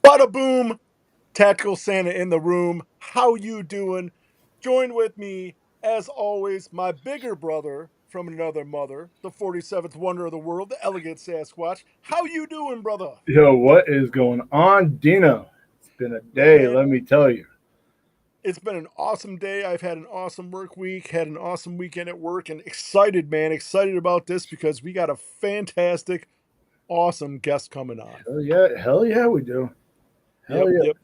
Bada boom, Tactical Santa in the room. How you doing? Join with me, as always, my bigger brother from another mother, the 47th wonder of the world, the elegant Sasquatch. How you doing, brother? Yo, what is going on, Dino? It's been a day, Man, let me tell you. it's been an awesome day. I've had an awesome work week, had an awesome weekend at work, and excited, man, excited about this because we got a fantastic, awesome guest coming on. Hell yeah, we do. Hell Yep, yeah. yep.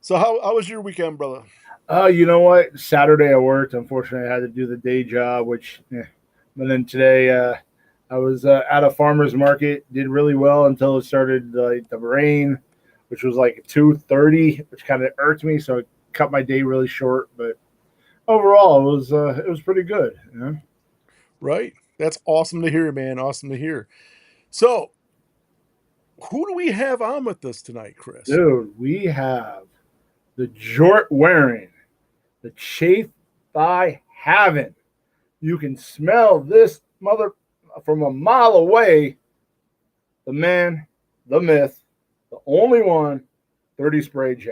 So how was your weekend, brother? You know what? Saturday I worked. Unfortunately, I had to do the day job, but then today I was at a farmer's market. Did really well until it started the rain, which was like 2:30, which kind of irked me. So it cut my day really short. But overall, it was pretty good. You know? Right? That's awesome to hear, man. Awesome to hear. So, who do we have on with us tonight, Chris? Dude, we have the jort wearing, the chafe by having. You can smell this mother from a mile away. The man, the myth, the only one, 30 Spray J.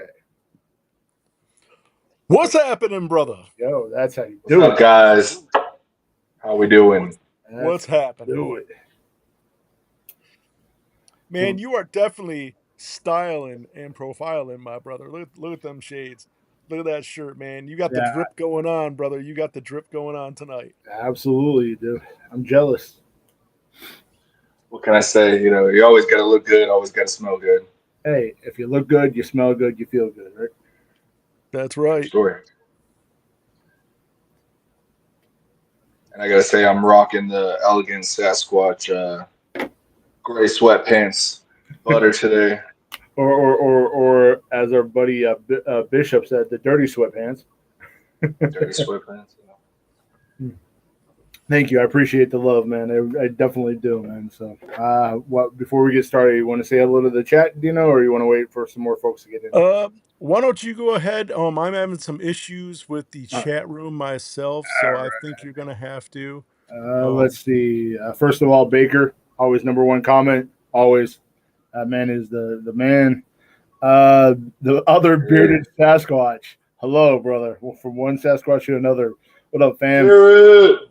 What's happening, brother? Yo, that's how you What's do up, it. guys? How we doing? What's That's how you happening? do it. Man, you are definitely styling and profiling, my brother. Look at them shades. Look at that shirt, man. You got the Yeah, drip going on, brother. You got the drip going on tonight. absolutely, dude. I'm jealous. What can I say? You know, you always got to look good, always got to smell good. Hey, if you look good, you smell good, you feel good, right? That's True right. story. And I got to say, I'm rocking the elegant Sasquatch gray sweatpants butter today. Or as our buddy Bishop said, the dirty sweatpants. Dirty sweatpants. Thank you. I appreciate the love, man. I definitely do, man. So, what before we get started, you want to say hello to the chat, Dino, or you want to wait for some more folks to get in? Why don't you go ahead? I'm having some issues with the All right. chat room myself, so I think you're gonna have to. Let's see. First of all, Baker, always number one comment. Always, that man is the man. The other bearded Sasquatch. Hello, brother. Well, from one Sasquatch to another. What up, fam? Jared!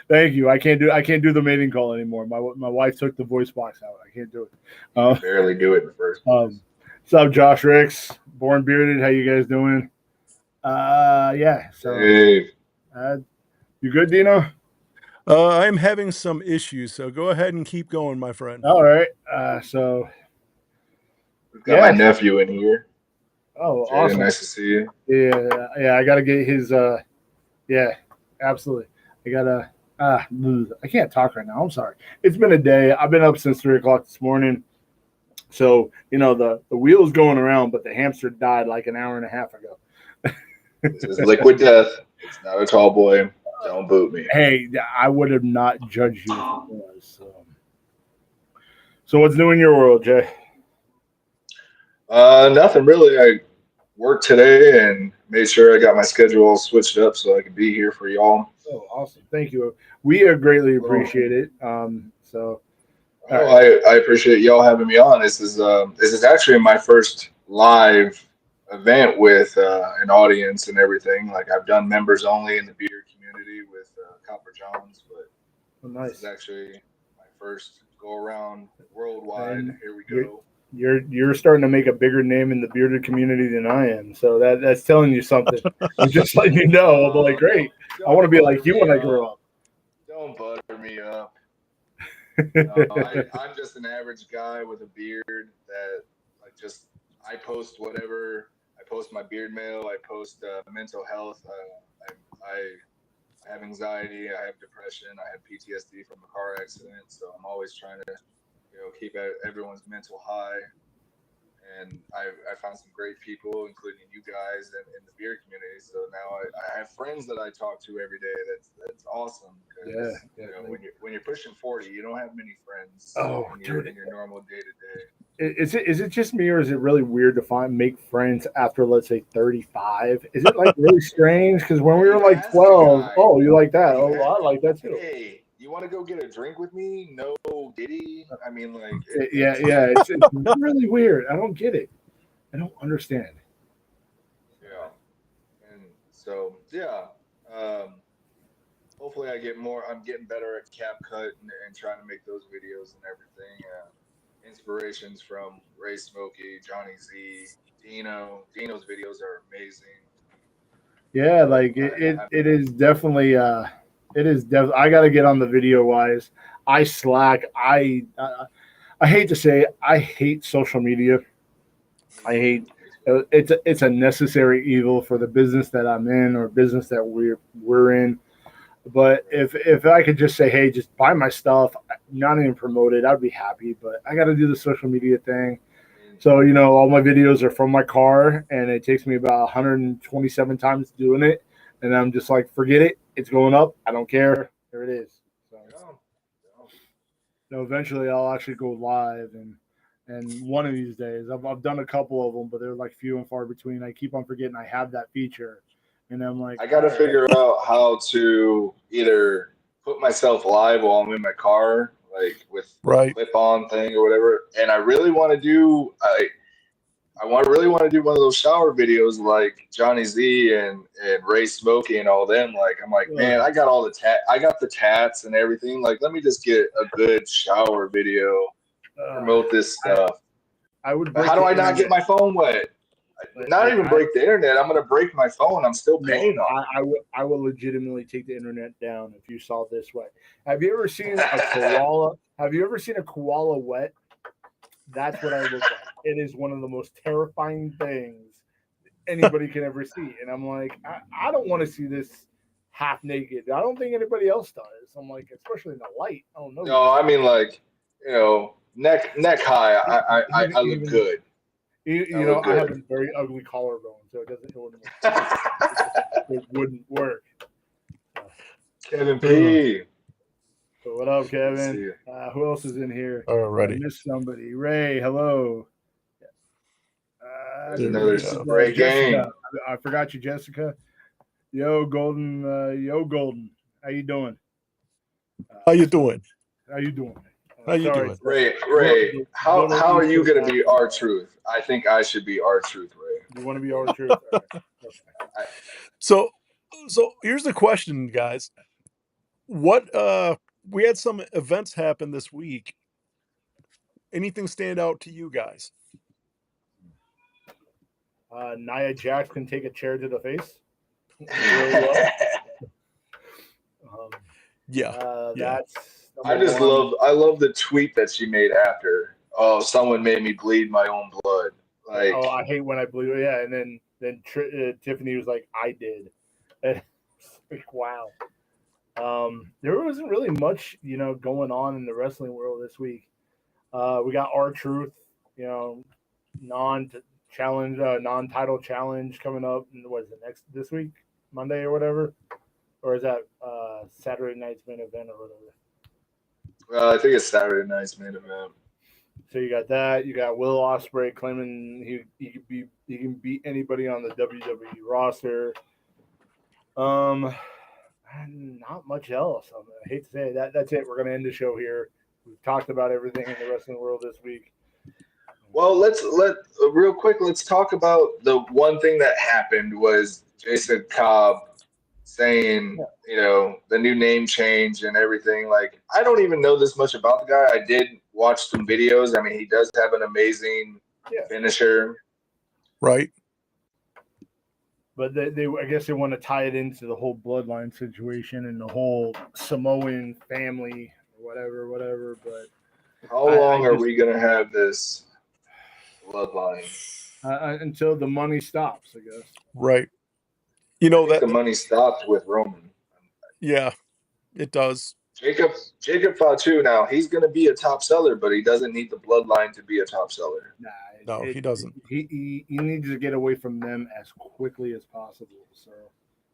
Thank you. I can't do the mating call anymore. My wife took the voice box out. I can't do it. You can barely do it in the first place. What's up, Josh Ricks? Born bearded. How you guys doing? Yeah. So, Hey, you good, Dino? I'm having some issues, so go ahead and keep going, my friend. All right. So, we've got my nephew in here. Oh, Jaden, awesome. nice to see you. Yeah. I gotta get his. Yeah, absolutely. I gotta I can't talk right now. I'm sorry. It's been a day. I've been up since 3 o'clock this morning. So, the wheel's going around, but the hamster died like an hour and a half ago. This is liquid death. It's not a tall boy. Don't boot me. Hey, I would have not judged you if it was. So what's new in your world, Jay? Nothing really. I worked today and made sure I got my schedule all switched up so I could be here for y'all. Oh, awesome. Thank you. We greatly appreciate it. I appreciate y'all having me on. This is actually my first live event with an audience and everything. Like I've done members only in the beer community with Copper Johns, but nice. This is actually my first go around worldwide. And here we go. You're starting to make a bigger name in the bearded community than I am. So that's telling you something. I'm just letting you know. I'm like, great. I want to be like you when I grow up. Don't butter me up. I'm just an average guy with a beard that I post whatever. I post my beard mail. I post mental health. I have anxiety. I have depression. I have PTSD from a car accident. So I'm always trying to, keep everyone's mental high. And I found some great people, including you guys in the beer community. So now I have friends that I talk to every day. That's awesome. Yeah. When you're pushing 40, you don't have many friends. In your normal day to day. Is it just me, or is it really weird to make friends after, let's say, 35? Is it like really strange? Because when we were like 12, oh, you like that? Oh, I like that too. Hey, you want to go get a drink with me? No Diddy. I mean, like. It's really weird. I don't get it. I don't understand. Yeah, and so hopefully I get more. I'm getting better at CapCut and trying to make those videos and everything. Inspirations from Ray Smokey, Johnny Z, Dino. Dino's videos are amazing. Yeah, like it is definitely I got to get on the video wise. I slack. I hate to say it, I hate social media. I hate it's a necessary evil for the business that I'm in or business that we're in. But if I could just say, hey, just buy my stuff, not even promote it, I'd be happy. But I got to do the social media thing. So, all my videos are from my car, and it takes me about 127 times doing it. And I'm just like, forget it. It's going up. I don't care. There it is. So eventually I'll actually go live. And one of these days, I've done a couple of them, but they're like few and far between. I keep on forgetting I have that feature. And I'm like, I got to figure out how to either put myself live while I'm in my car, like with flip on thing or whatever. And I really want to do, really want to do one of those shower videos like Johnny Z and Ray Smokey and all them. Like, I'm like, man, I got all I got the tats and everything. Like, let me just get a good shower video, promote this stuff. But how do I not get my phone wet? Not even break the internet. I'm going to break my phone. I'm still paying on. I will legitimately take the internet down if you saw this way. Have you ever seen a koala? Have you ever seen a koala wet? That's what I look like. It is one of the most terrifying things anybody can ever see. And I'm like, I don't want to see this half naked. I don't think anybody else does. I'm like, especially in the light. I don't know. No, I mean like, neck high. I look good. I have a very ugly collarbone, so it wouldn't work. Kevin P. So what up, Kevin? Who else is in here? Alrighty. I missed somebody. Ray, hello. Another great game. I forgot you, Jessica. Yo, Golden. How you doing? How you doing? Ray, how are you going to be R-Truth? I think I should be R-Truth, Ray. You want to be R-Truth? Right. So here's the question, guys. What we had some events happen this week. Anything stand out to you guys? Nia Jax can take a chair to the face. Really well. That's. I love the tweet that she made after. Oh, someone made me bleed my own blood. Like, oh, I hate when I bleed. Yeah, and then Tiffany was like, I did. Like, wow. There wasn't really much, going on in the wrestling world this week. We got R-Truth, non-title challenge coming up. What is it, this week, Monday or whatever? Or is that Saturday night's main event or whatever? I think it's Saturday night's main event. So you got that. You got Will Ospreay claiming he can beat anybody on the WWE roster. Not much else. I hate to say it. That's it. We're going to end the show here. We've talked about everything in the wrestling world this week. Well, let's talk about the one thing that happened was Jason Cobb saying, the new name change and everything. Like, I don't even know this much about the guy. I did watch some videos. I mean, he does have an amazing finisher. Right. But I guess they want to tie it into the whole bloodline situation and the whole Samoan family or whatever. But how long are we going to have this bloodline? Until the money stops, I guess. Right. The money stopped with Roman. Yeah, it does. Jacob Fatu now, he's going to be a top seller, but he doesn't need the bloodline to be a top seller. No, he doesn't. He needs to get away from them as quickly as possible. So,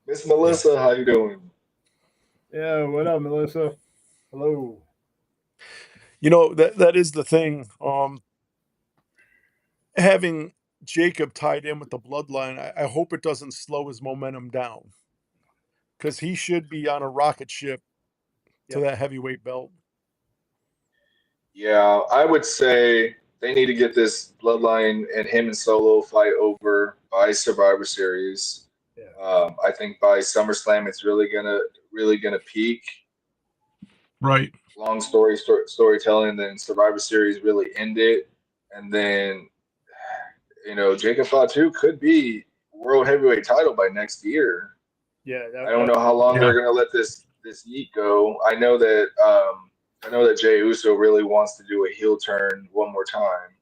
Miss Melissa, how you doing? Yeah, what up, Melissa? Hello. That is the thing. Having Jacob tied in with the bloodline, I hope it doesn't slow his momentum down, because he should be on a rocket ship to that heavyweight belt. Yeah, I would say they need to get this bloodline and him and Solo fight over by Survivor Series. Yeah. I think by SummerSlam it's really gonna peak. Right. Long storytelling, then Survivor Series really end it, and then Jacob Fatu could be world heavyweight title by next year. Yeah, I don't know how long they're gonna let this heat go. I know that Jey Uso really wants to do a heel turn one more time.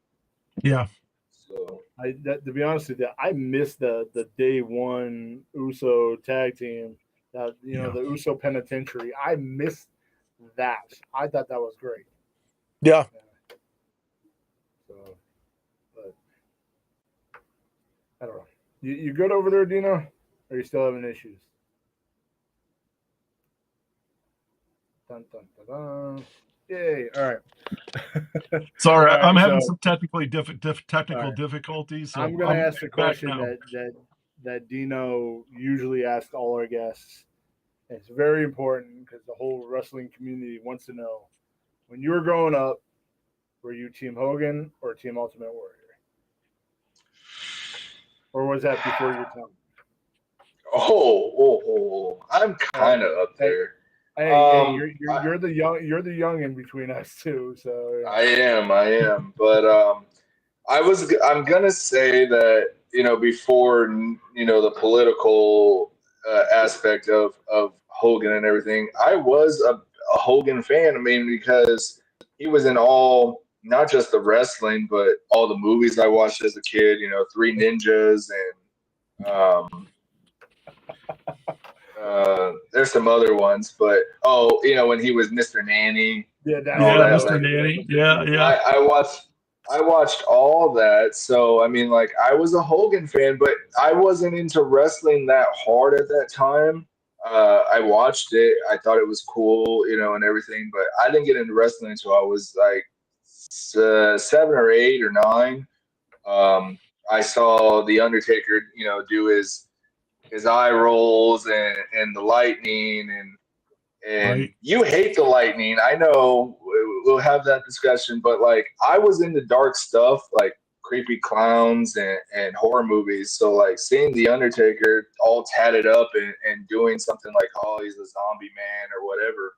Yeah. So to be honest with you, I missed the day one Uso tag team. The Uso Penitentiary. I missed that. I thought that was great. Yeah. So, but I don't know. You good over there, Dino? Or are you still having issues? Dun, dun, dun, dun. Yay! All right. Sorry, I'm having some technical difficulties. So I'm going to ask the question that Dino usually asks all our guests. It's very important because the whole wrestling community wants to know. When you were growing up, were you Team Hogan or Team Ultimate Warrior? Or was that before your time? Oh, I'm kind of up there. Hey, you're the young in between us too. So yeah. I am, but I'm gonna say that before the political aspect of Hogan and everything, I was a Hogan fan. I mean, because he was in all, not just the wrestling, but all the movies I watched as a kid. Three Ninjas and there's some other ones, but when he was Mr. Nanny. Yeah, Mr. Nanny. Yeah. I watched all that, so I mean, like, I was a Hogan fan, but I wasn't into wrestling that hard at that time. I watched it, I thought it was cool, and everything, but I didn't get into wrestling until I was like 7 or 8 or 9. I saw The Undertaker, do his eye rolls and the lightning and right. You hate the lightning. I know we'll have that discussion, but like, I was into dark stuff like creepy clowns and horror movies. So like, seeing The Undertaker all tatted up and doing something like, oh, he's a zombie man or whatever.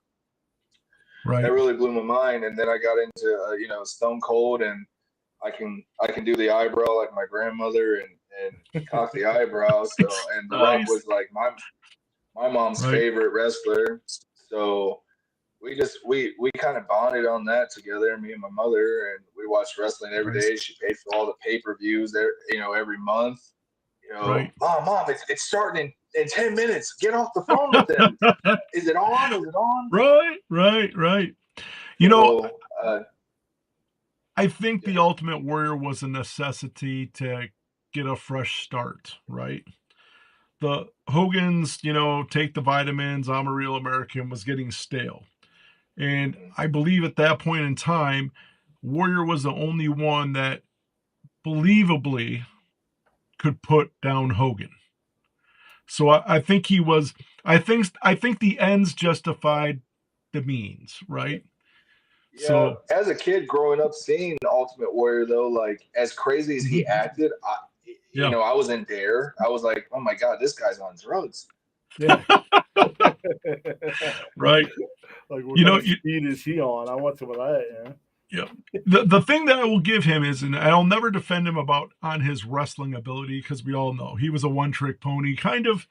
Right. That really blew my mind. And then I got into Stone Cold, and I can do the eyebrow like my grandmother and cock the eyebrow. So, and The Rock was like my mom's favorite wrestler. So we kind of bonded on that together, me and my mother, and we watched wrestling every day. She paid for all the pay-per-views there, every month. Mom, it's starting in 10 minutes. Get off the phone with them. Is it on? Is it on? Right. You know, I think the Ultimate Warrior was a necessity to get a fresh start, right? The Hogan's, take the vitamins, I'm a real American was getting stale. And I believe at that point in time, Warrior was the only one that believably could put down Hogan. So I think he was. I think the ends justified the means, right? Yeah, So as a kid growing up, seeing Ultimate Warrior though, like as crazy as he acted, I was in Dare. I was like, oh my god, this guy's on drugs. Yeah. Right. Like, what kind of speed is he on? I want some of that. Yeah. The thing that I will give him is, and I'll never defend him on his wrestling ability, because we all know he was a one-trick pony, kind of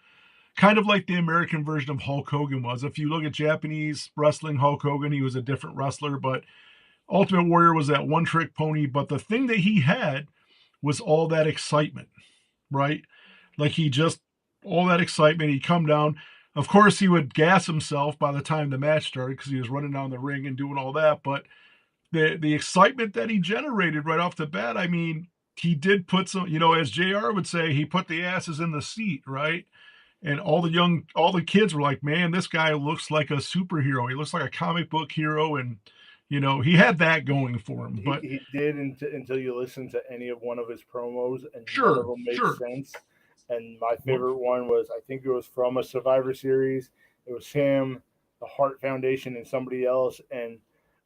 like the American version of Hulk Hogan was. If you look at Japanese wrestling, Hulk Hogan, he was a different wrestler, but Ultimate Warrior was that one-trick pony. But the thing that he had was all that excitement, right? Like all that excitement. He'd come down. Of course, he would gas himself by the time the match started because he was running down the ring and doing all that. But the excitement that he generated right off the bat, I mean, he did put some, as JR would say, he put the asses in the seat, right? And all the kids were like, man, this guy looks like a superhero. He looks like a comic book hero. And, he had that going for him. But he did until you listen to any of one of his promos, and none of them made sense. And my favorite one was, I think it was from a Survivor Series. It was him, the Hart Foundation, and somebody else. And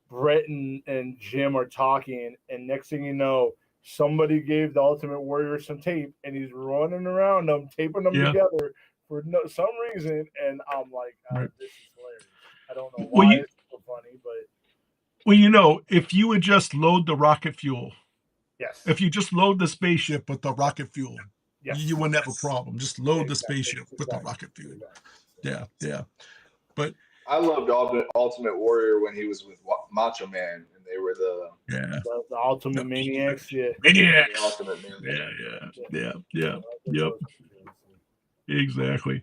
Brett and Jim are talking. And next thing you know, somebody gave the Ultimate Warrior some tape, and he's running around them, taping them together for some reason. And I'm like, this is hilarious. I don't know why it's so funny, but. Well, if you would just load the rocket fuel. Yes. If you just load the spaceship with the rocket fuel. Yes. You wouldn't have a problem. Just load the spaceship with the rocket fuel. Yeah. But I loved Ultimate Warrior when he was with Macho Man, and they were the Ultimate Maniacs. Yeah. Maniacs. The Ultimate Maniacs. Yeah. Yep. Exactly.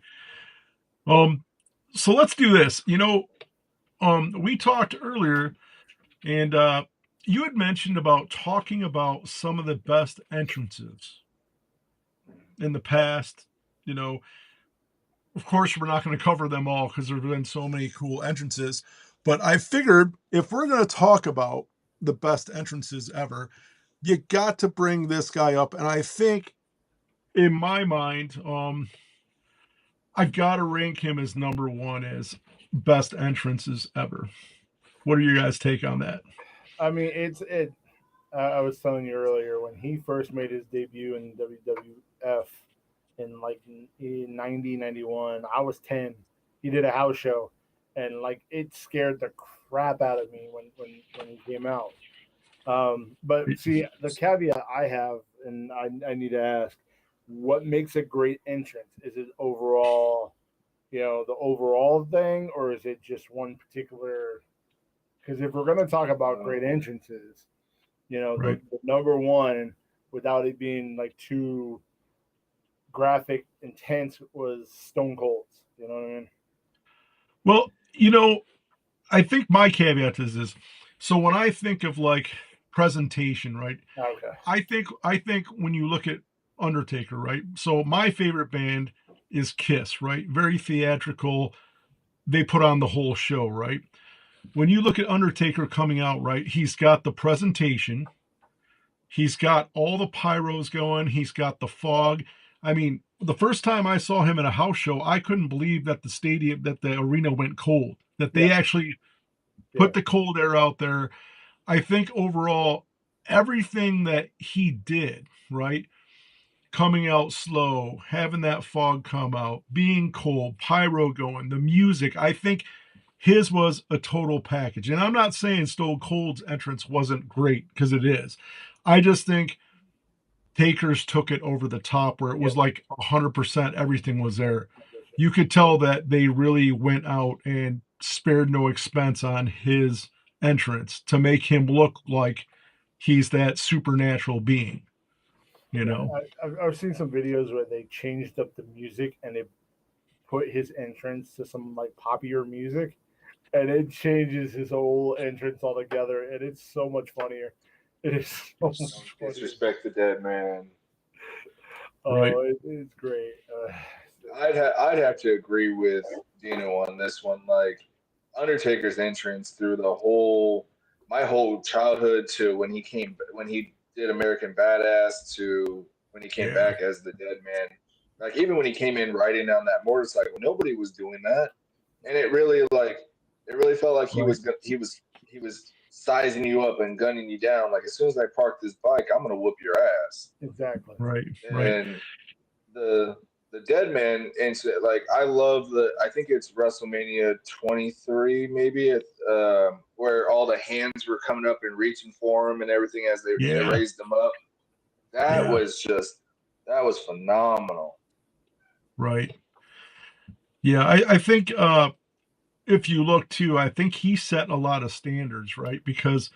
So let's do this. We talked earlier, and you had mentioned about talking about some of the best entrances in the past. Of course, we're not going to cover them all because there have been so many cool entrances. But I figured if we're going to talk about the best entrances ever, you got to bring this guy up. And I think, in my mind, I've got to rank him as number one as best entrances ever. What are your guys' take on that? I mean, I was telling you earlier, when he first made his debut in WWF in like 90, 91, I was 10. He did a house show, and like it scared the crap out of me when he came out. But see, the caveat I have, and I need to ask, what makes a great entrance? Is it overall, the overall thing, or is it just one particular? Because if we're going to talk about great entrances, the number one, without it being like too graphic, intense, was Stone Cold's. You know what I mean? Well, I think my caveat is this. So when I think of like presentation, right? Okay. I think when you look at Undertaker, right? So my favorite band is Kiss, right? Very theatrical. They put on the whole show, right? When you look at Undertaker coming out, right? He's got the presentation. He's got all the pyros going. He's got the fog. I mean, the first time I saw him in a house show, I couldn't believe that the arena went cold, that they actually put the cold air out there. I think overall, everything that he did, right? Coming out slow, having that fog come out, being cold, pyro going, the music, I think his was a total package. And I'm not saying Stone Cold's entrance wasn't great, because it is. I just think Taker's took it over the top, where it was like 100% everything was there. You could tell that they really went out and spared no expense on his entrance to make him look like he's that supernatural being. I've seen some videos where they changed up the music and they put his entrance to some like poppier music, and it changes his whole entrance altogether, and it's so much funnier. It is so much funnier. Disrespect the dead man. Oh, it's great. I'd have to agree with Dino on this one. Like Undertaker's entrance through my whole childhood to when he did American Badass to when he came back as the Dead Man. Like even when he came in riding down that motorcycle, nobody was doing that, and it really felt like he was sizing you up and gunning you down. Like as soon as I park this bike, I'm gonna whoop your ass. Exactly. Right. And the Dead Man incident, like I think it's WrestleMania 23 maybe, where all the hands were coming up and reaching for him and everything as they raised him up. That was phenomenal. Right. Yeah, I think if you look too, I think he set a lot of standards, right? Because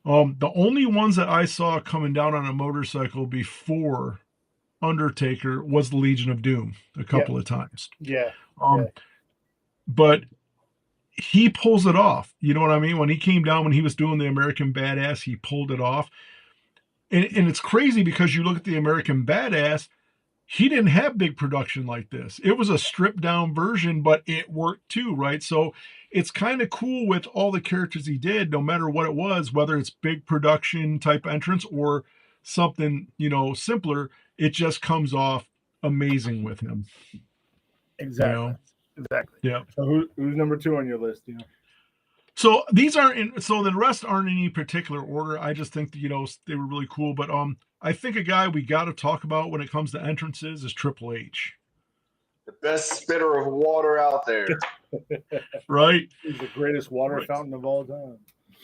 the only ones that I saw coming down on a motorcycle before Undertaker was the Legion of Doom a couple of times. Yeah. But he pulls it off. You know what I mean? When he came down, when he was doing the American Badass, he pulled it off. And it's crazy because you look at the American Badass, he didn't have big production like this. It was a stripped down version, but it worked too, right? So it's kind of cool with all the characters he did, no matter what it was, whether it's big production type entrance or something, simpler, it just comes off amazing with him. Exactly. Exactly. Yeah. So who's number 2 on your list? So these aren't so the rest aren't in any particular order. I just think that, they were really cool. But I think a guy we got to talk about when it comes to entrances is Triple H. The best spitter of water out there. Right. He's the greatest water fountain of all time.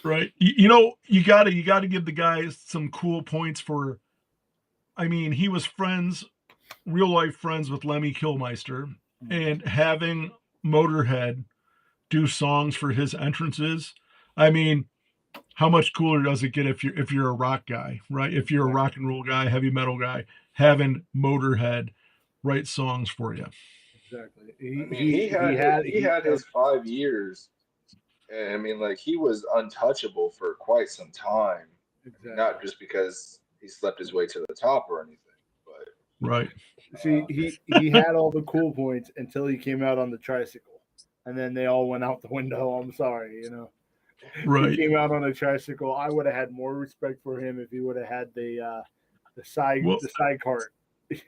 Right. You gotta give the guys some cool points for. I mean, he was real life friends with Lemmy Kilmister, and having Motorhead do songs for his entrances. I mean, how much cooler does it get if you're a rock guy, right? If you're a rock and roll guy, heavy metal guy, having Motorhead write songs for you. Exactly. He had his 5 years. And I mean, like he was untouchable for quite some time. Exactly. Not just because he slept his way to the top or anything, but right. See, he had all the cool points until he came out on the tricycle, and then they all went out the window. I'm sorry, Right. He came out on a tricycle. I would have had more respect for him if he would have had the side cart.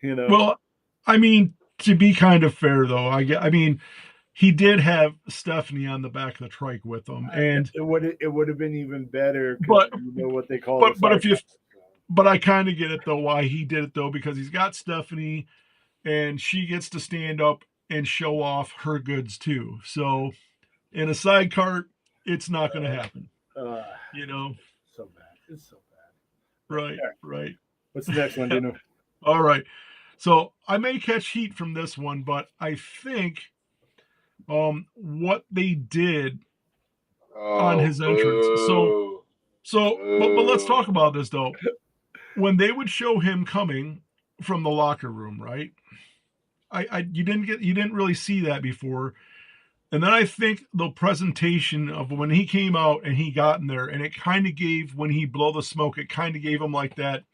Well, I mean, to be kind of fair though, I mean, he did have Stephanie on the back of the trike with him, and it would have been even better. But what they call. But I kind of get it though why he did it though, because he's got Stephanie, and she gets to stand up and show off her goods too. So in a side cart, it's not going to happen. So bad. It's so bad. Right. What's the next one, Dino? All right. So I may catch heat from this one, but I think what they did on his entrance. But let's talk about this though. When they would show him coming from the locker room, right? You didn't really see that before. And then I think the presentation of when he came out and he got in there, and it kind of gave, when he blow the smoke, it kind of gave him like that,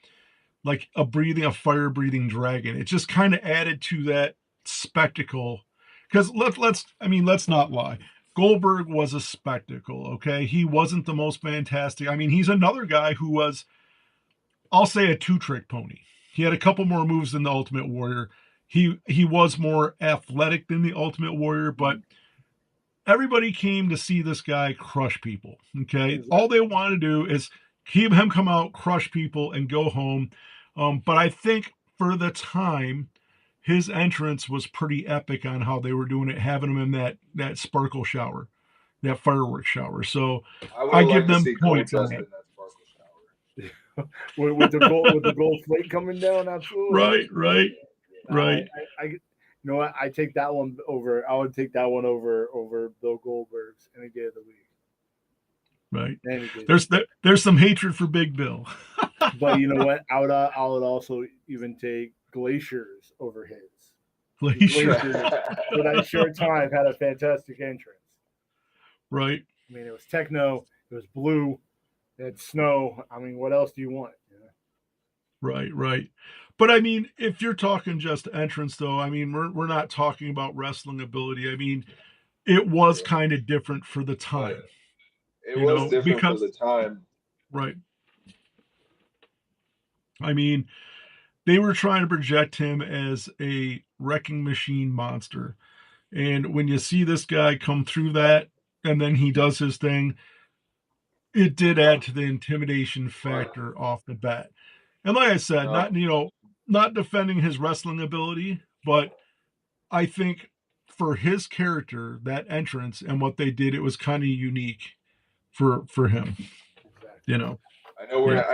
like a fire breathing dragon. It just kind of added to that spectacle. Because let's not lie. Goldberg was a spectacle, okay? He wasn't the most fantastic. I mean, he's another guy who was, I'll say, a 2-trick pony. He had a couple more moves than the Ultimate Warrior. He was more athletic than the Ultimate Warrior, but everybody came to see this guy crush people, okay? Exactly. All they want to do is keep him come out, crush people, and go home. But I think for the time, his entrance was pretty epic on how they were doing it, having him in that sparkle shower, that fireworks shower. So I give them points on that. with the gold flake coming down, absolutely. Right. You know what? I take that one over. I would take that one over Bill Goldberg's any day of the week. Right. There's some hatred for Big Bill. But you know what? I would also even take Glacier's over his. Glacier. For that short time, had a fantastic entrance. Right. I mean, it was techno, it was blue, it had snow. I mean, what else do you want? Right, right. But I mean, if you're talking just entrance, though, I mean, we're not talking about wrestling ability. I mean, it was kind of different for the time. It was different for the time. Right. I mean, they were trying to project him as a wrecking machine monster. And when you see this guy come through that and then he does his thing, it did add to the intimidation factor off the bat. And like I said, not defending his wrestling ability, but I think for his character, that entrance and what they did, it was kind of unique for him. You know. I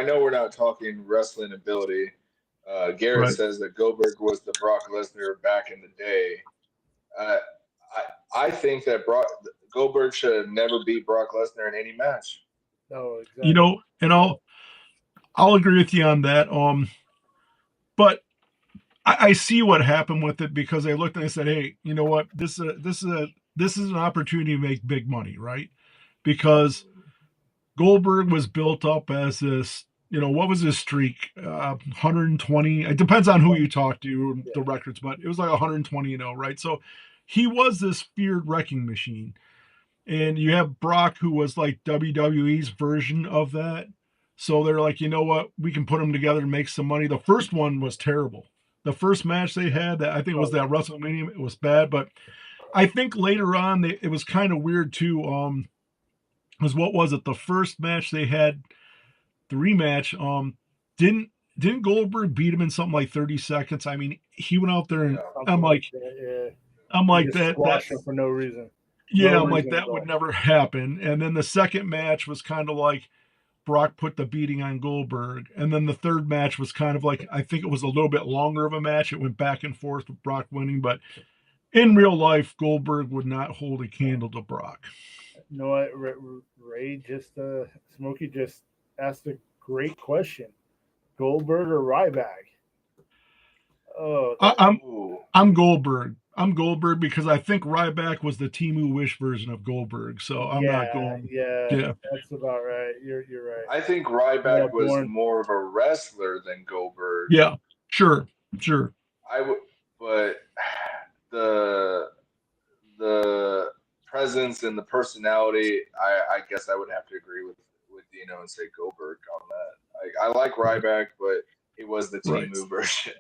know we're not talking wrestling ability. Garrett says that Goldberg was the Brock Lesnar back in the day. I think that Goldberg should have never beat Brock Lesnar in any match. No, exactly. You know, and I'll agree with you on that. But I see what happened with it because they looked and they said, "Hey, you know what? This is an opportunity to make big money, right?" Because Goldberg was built up as this. You know, what was his streak? 120. It depends on who you talk to, the records, but it was like 120, right? So he was this feared wrecking machine. And you have Brock, who was like WWE's version of that. So they're like, you know what? We can put them together and make some money. The first one was terrible. The first match they had, that I think it was that WrestleMania, it was bad. But I think later on, it was kind of weird too. Was what was it? The first match they had, the rematch. Didn't Goldberg beat him in something like 30 seconds? I mean, he went out there and I'm like that. Squashed him for no reason. Yeah, I'm like, that would never happen. And then the second match was kind of like Brock put the beating on Goldberg. And then the third match was kind of like, I think it was a little bit longer of a match. It went back and forth with Brock winning. But in real life, Goldberg would not hold a candle to Brock. You know what? Ray Smokey just asked a great question. Goldberg or Ryback? I'm Goldberg. I'm Goldberg because I think Ryback was the Timu Wish version of Goldberg. So I'm not going. Yeah, that's about right. You're right. I think Ryback was more of a wrestler than Goldberg. Yeah, sure. But the presence and the personality, I guess I would have to agree with Dino and say Goldberg on that. I like Ryback, but it was the Timu version.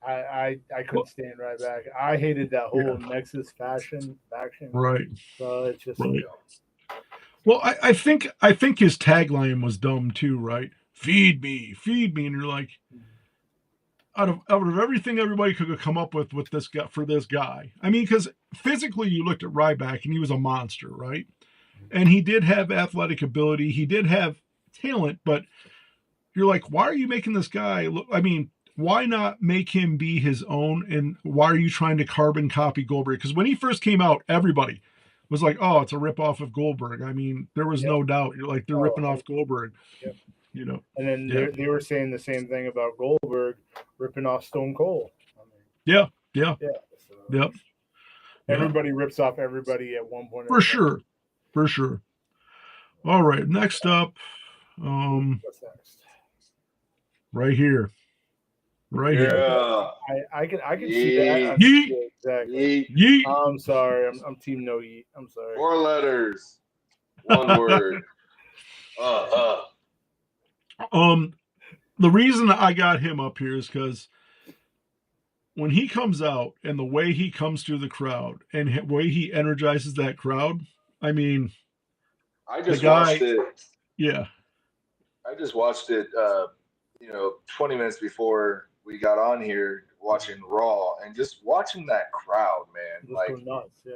I couldn't stand Ryback. I hated that whole Nexus faction. Right. So it's just Well, I think his tagline was dumb too, right? Feed me, and you're like, out of everything everybody could have come up with this guy for this guy. I mean, because physically you looked at Ryback and he was a monster, right? And he did have athletic ability, he did have talent, but you're like, why are you making this guy look? I mean, why not make him be his own? And why are you trying to carbon copy Goldberg? Because when he first came out, everybody was like, oh, it's a ripoff of Goldberg. I mean, there was no doubt. You're like, they're ripping off Goldberg. Yep. You know. And then they were saying the same thing about Goldberg ripping off Stone Cold. Yeah. So everybody rips off everybody at one point. For sure. All right. Next up. What's next? Right here. I can see that. Yeet. Exactly. Yeet. I'm sorry. I'm team no yeet. I'm sorry. 4 letters. 1 word. The reason I got him up here is because when he comes out and the way he comes through the crowd and the way he energizes that crowd, I mean, I just watched it. Yeah. I just watched it, 20 minutes before we got on here watching Raw, and just watching that crowd, man. Like, nuts, yeah.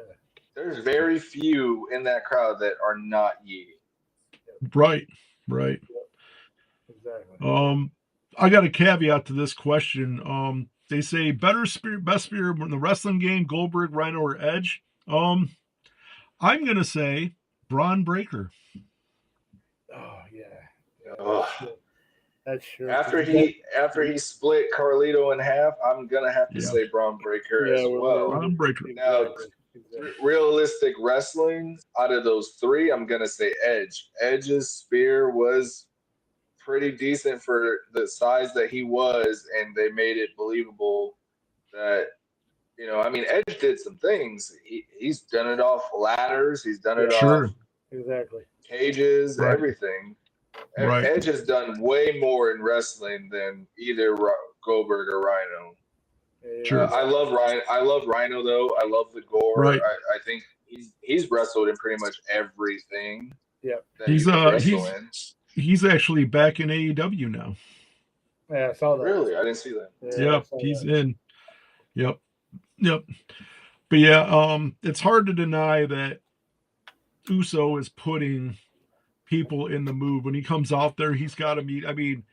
There's very few in that crowd that are not Yee. Right. Exactly. I got a caveat to this question. They say best spear in the wrestling game, Goldberg, Rhino, or Edge. I'm gonna say Braun Breaker. Oh yeah. That's true. After he split Carlito in half, I'm gonna have to say Braun Breaker as well. Braun Breaker. Now, realistic wrestling, out of those three, I'm gonna say Edge. Edge's spear was pretty decent for the size that he was, and they made it believable that, you know, I mean, Edge did some things. He's done it off ladders. He's done it off cages, everything. Right. Edge has done way more in wrestling than either Goldberg or Rhino. Sure. I love Rhino. I love Rhino though. I love the gore. Right. I think he's wrestled in pretty much everything. Yeah. He's actually back in AEW now. Yeah, I saw that. Really, I didn't see that. Yep, he's in. Yep. But yeah, it's hard to deny that Uso is putting people in the mood. When he comes out there, he's got to meet. I mean,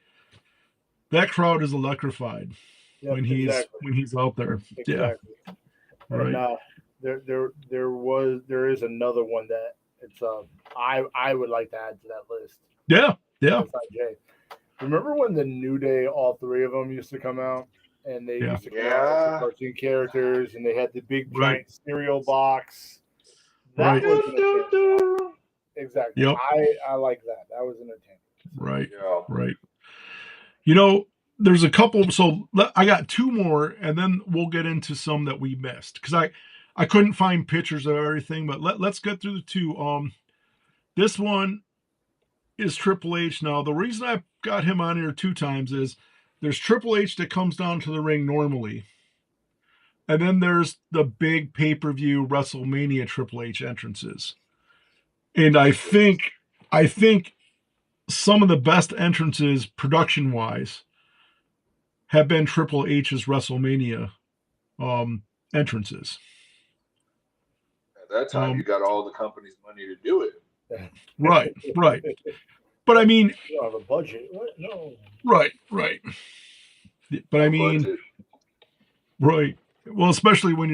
that crowd is electrified when he's out there. Exactly. Yeah. Right. And there is another one that it's I would like to add to that list. Yeah. Jay. Remember when the New Day, all three of them used to come out, and they used to come out as cartoon characters, and they had the big giant cereal box. That was exactly. Yep. I like that. That was entertaining. Right. Yeah. Right. You know, there's a couple. So I got two more, and then we'll get into some that we missed because I couldn't find pictures of everything. But let's get through the two. This one is Triple H. Now, the reason I got him on here two times is there's Triple H that comes down to the ring normally. And then there's the big pay-per-view WrestleMania Triple H entrances. And I think some of the best entrances production-wise have been Triple H's WrestleMania entrances. At that time, you got all the company's money to do it. Right. But I mean, you don't have a budget. What? No. Right. But I mean, right. Well, especially when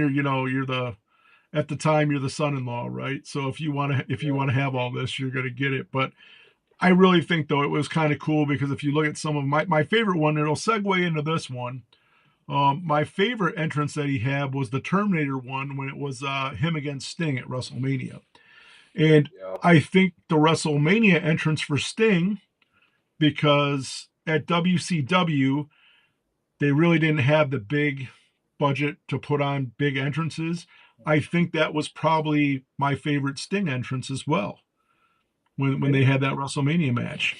at the time you're the son-in-law, right? So if you want to have all this, you're going to get it. But I really think though it was kind of cool because if you look at some of my favorite one, it'll segue into this one. My favorite entrance that he had was the Terminator one when it was him against Sting at WrestleMania. And I think the WrestleMania entrance for Sting, because at WCW, they really didn't have the big budget to put on big entrances. I think that was probably my favorite Sting entrance as well, when they had that WrestleMania match.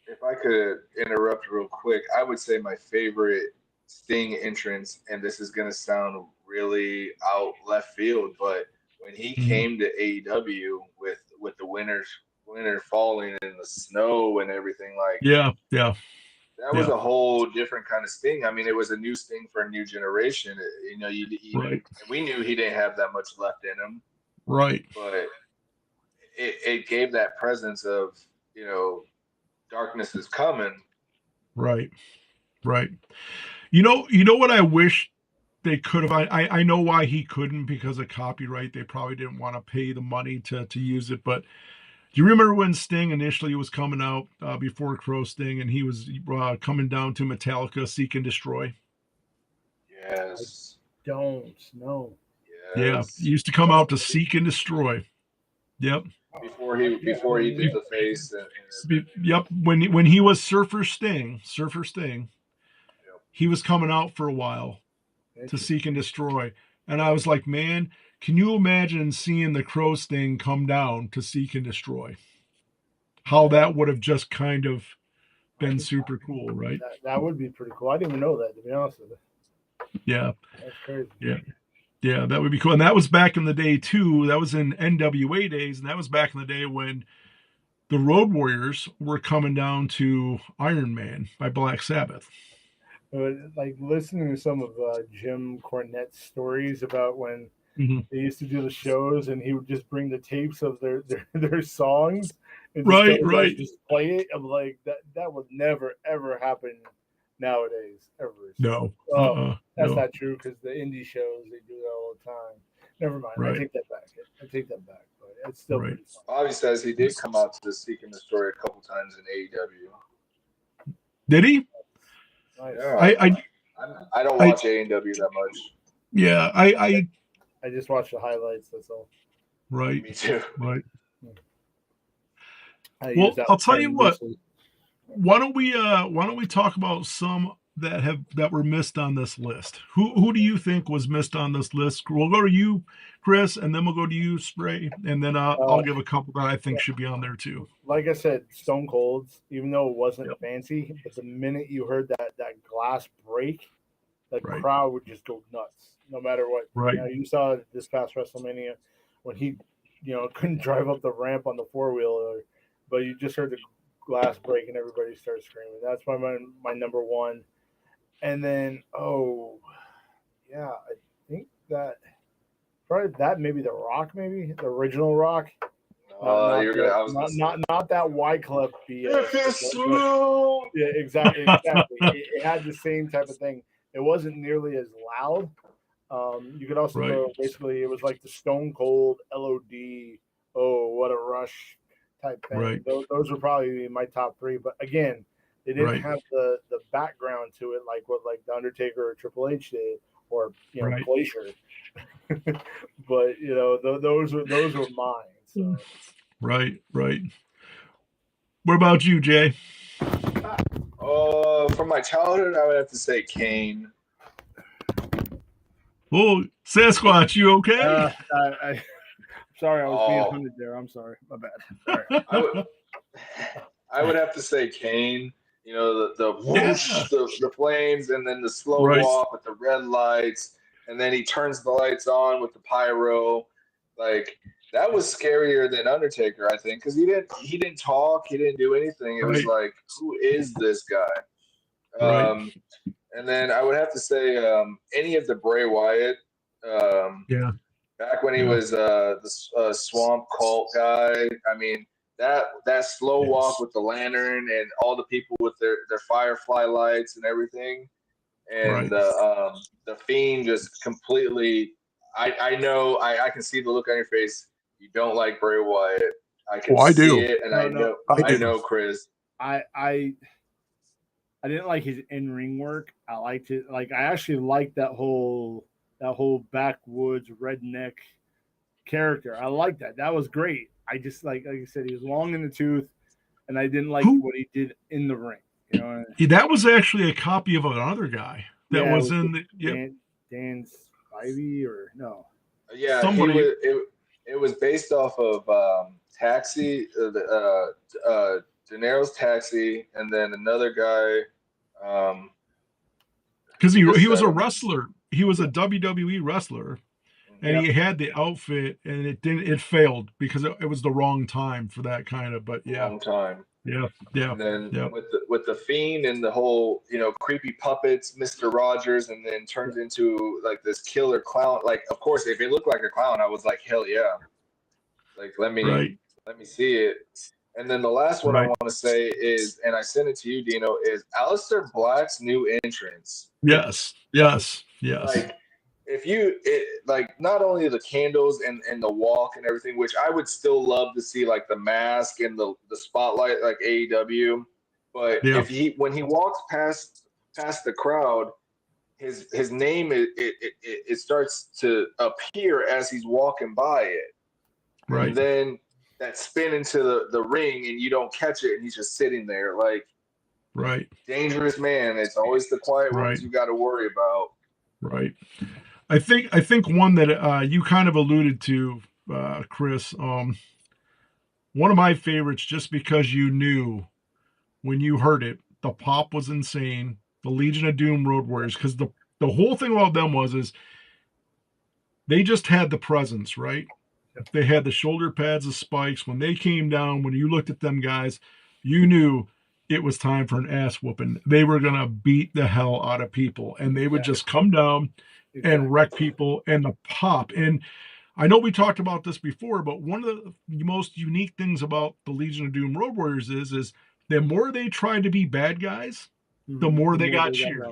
If I could interrupt real quick, I would say my favorite Sting entrance, and this is going to sound really out left field, but when he came to AEW with the winter falling in the snow and everything, that was a whole different kind of Sting. I mean, it was a new Sting for a new generation. You know, and we knew he didn't have that much left in him, right? But it gave that presence of, you know, darkness is coming, right. You know what I wish they could have. I know why he couldn't, because of copyright. They probably didn't want to pay the money to use it. But do you remember when Sting initially was coming out before Crow Sting, and he was coming down to Metallica, Seek and Destroy? Yes. I don't know. Yes. Yeah, he used to come out to Seek and Destroy. Yep. Before he did the face. Yep. When he was Surfer Sting, he was coming out for a while to Seek and Destroy. And I was like, man, can you imagine seeing the Crow Sting come down to Seek and Destroy? How that would have just kind of been super cool, right? That would be pretty cool. I didn't even know that, to be honest with you. Yeah. That's crazy. Yeah, that would be cool. And that was back in the day, too. That was in NWA days, and that was back in the day when the Road Warriors were coming down to Iron Man by Black Sabbath. Like listening to some of Jim Cornette's stories about when they used to do the shows, and he would just bring the tapes of their songs and just play it. I'm like, that would never ever happen nowadays, ever. No, that's not true, because the indie shows, they do that all the time. Never mind. Right. I take that back. But it's still pretty fun. Bobby says he did come out to Seek and Destroy a couple times in AEW. Did he? Nice. Yeah. I don't watch AEW that much. Yeah, I just watch the highlights. That's all. Right. Me too. Right. Well, I'll tell you what. Why don't we talk about some that were missed on this list? Who do you think was missed on this list? We'll go to you, Chris, and then we'll go to you, Spray, and then I'll give a couple that I think should be on there too. Like I said, Stone Cold's, even though it wasn't fancy, but the minute you heard that glass break, the crowd would just go nuts, no matter what. Right. You saw this past WrestleMania when he, couldn't drive up the ramp on the 4-wheeler, but you just heard the glass break and everybody started screaming. That's my number one. And then I think that probably that maybe the Rock, maybe the original Rock. Not that Wyclef BS. Yeah, exactly. It had the same type of thing. It wasn't nearly as loud. You could also go, basically, it was like the Stone Cold LOD. Oh, what a rush type thing. Right. Those were probably my top three. But again, they didn't have the background to it like what the Undertaker or Triple H did, or Glacier. But those were mine. So. Right. What about you, Jay? From my childhood, I would have to say Kane. Oh, Sasquatch, you okay? I'm sorry, I was being hunted there. I'm sorry, my bad. I would have to say Kane. The whoosh, the flames, and then the slow walk with the red lights, and then he turns the lights on with the pyro. That was scarier than Undertaker, I think, because he didn't talk, he didn't do anything. It was like, who is this guy? And then I would have to say any of the Bray Wyatt. Back when he was the Swamp Cult guy. I mean, that slow walk with the lantern and all the people with their Firefly lights and everything, and the Fiend just completely. I know I can see the look on your face. You don't like Bray Wyatt. I can see it, and I know Chris. I didn't like his in-ring work. I liked it. I actually liked that whole backwoods redneck character. I liked that. That was great. I just like I said, he was long in the tooth, and I didn't like what he did in the ring. That was actually a copy of another guy that was in the Dan Spivey or no? Yeah, somebody. It was based off of Taxi, De Niro's Taxi, and then another guy. Because he was a wrestler. He was a WWE wrestler, and he had the outfit, and it failed because it was the wrong time for that kind of. But wrong time. Yeah. And then with the Fiend and the whole creepy puppets, Mr. Rogers, and then turns into this killer clown. Of course, if it looked like a clown, I was like, hell yeah! Let me see it. And then the last one I want to say is, and I sent it to you, Dino, is Aleister Black's new entrance. Yes. If you not only the candles and the walk and everything, which I would still love to see, the mask and the spotlight like AEW, but when he walks past the crowd, his name it starts to appear as he's walking by it, and then that spin into the ring and you don't catch it and he's just sitting there dangerous man. It's always the quiet ones you got to worry about. I think one that you kind of alluded to, Chris. One of my favorites, just because you knew when you heard it, the pop was insane. The Legion of Doom Road Warriors, because the whole thing about them is they just had the presence, right? They had the shoulder pads, the spikes. When they came down, when you looked at them guys, you knew it was time for an ass whooping. They were going to beat the hell out of people, and they would just come down and wreck people, and the pop. And I know we talked about this before, but one of the most unique things about the Legion of Doom Road Warriors is the more they tried to be bad guys, the more they got cheered.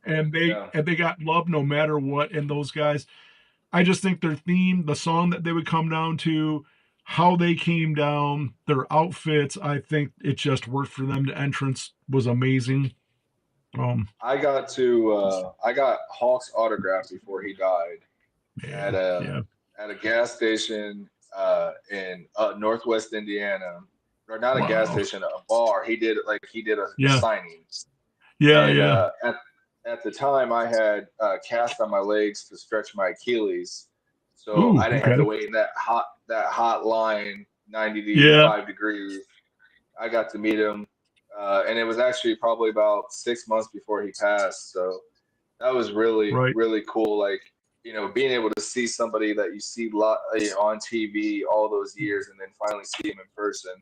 And they got love no matter what. And those guys, I just think their theme, the song that they would come down to, how they came down, their outfits. I think it just worked for them. The entrance was amazing. I got Hawk's autograph before he died at Man, a yeah, at a gas station in Northwest Indiana, or not a gas wow, station, a bar. He did a yeah, signing, yeah, and yeah. at the time I had cast on my legs to stretch my Achilles, so Ooh, I didn't have to okay, wait in that hot line, yeah, 95 degrees. I got to meet him, and it was actually probably about 6 months before he passed. So that was really, right, really cool. Like, being able to see somebody that you see on TV all those years, and then finally see him in person.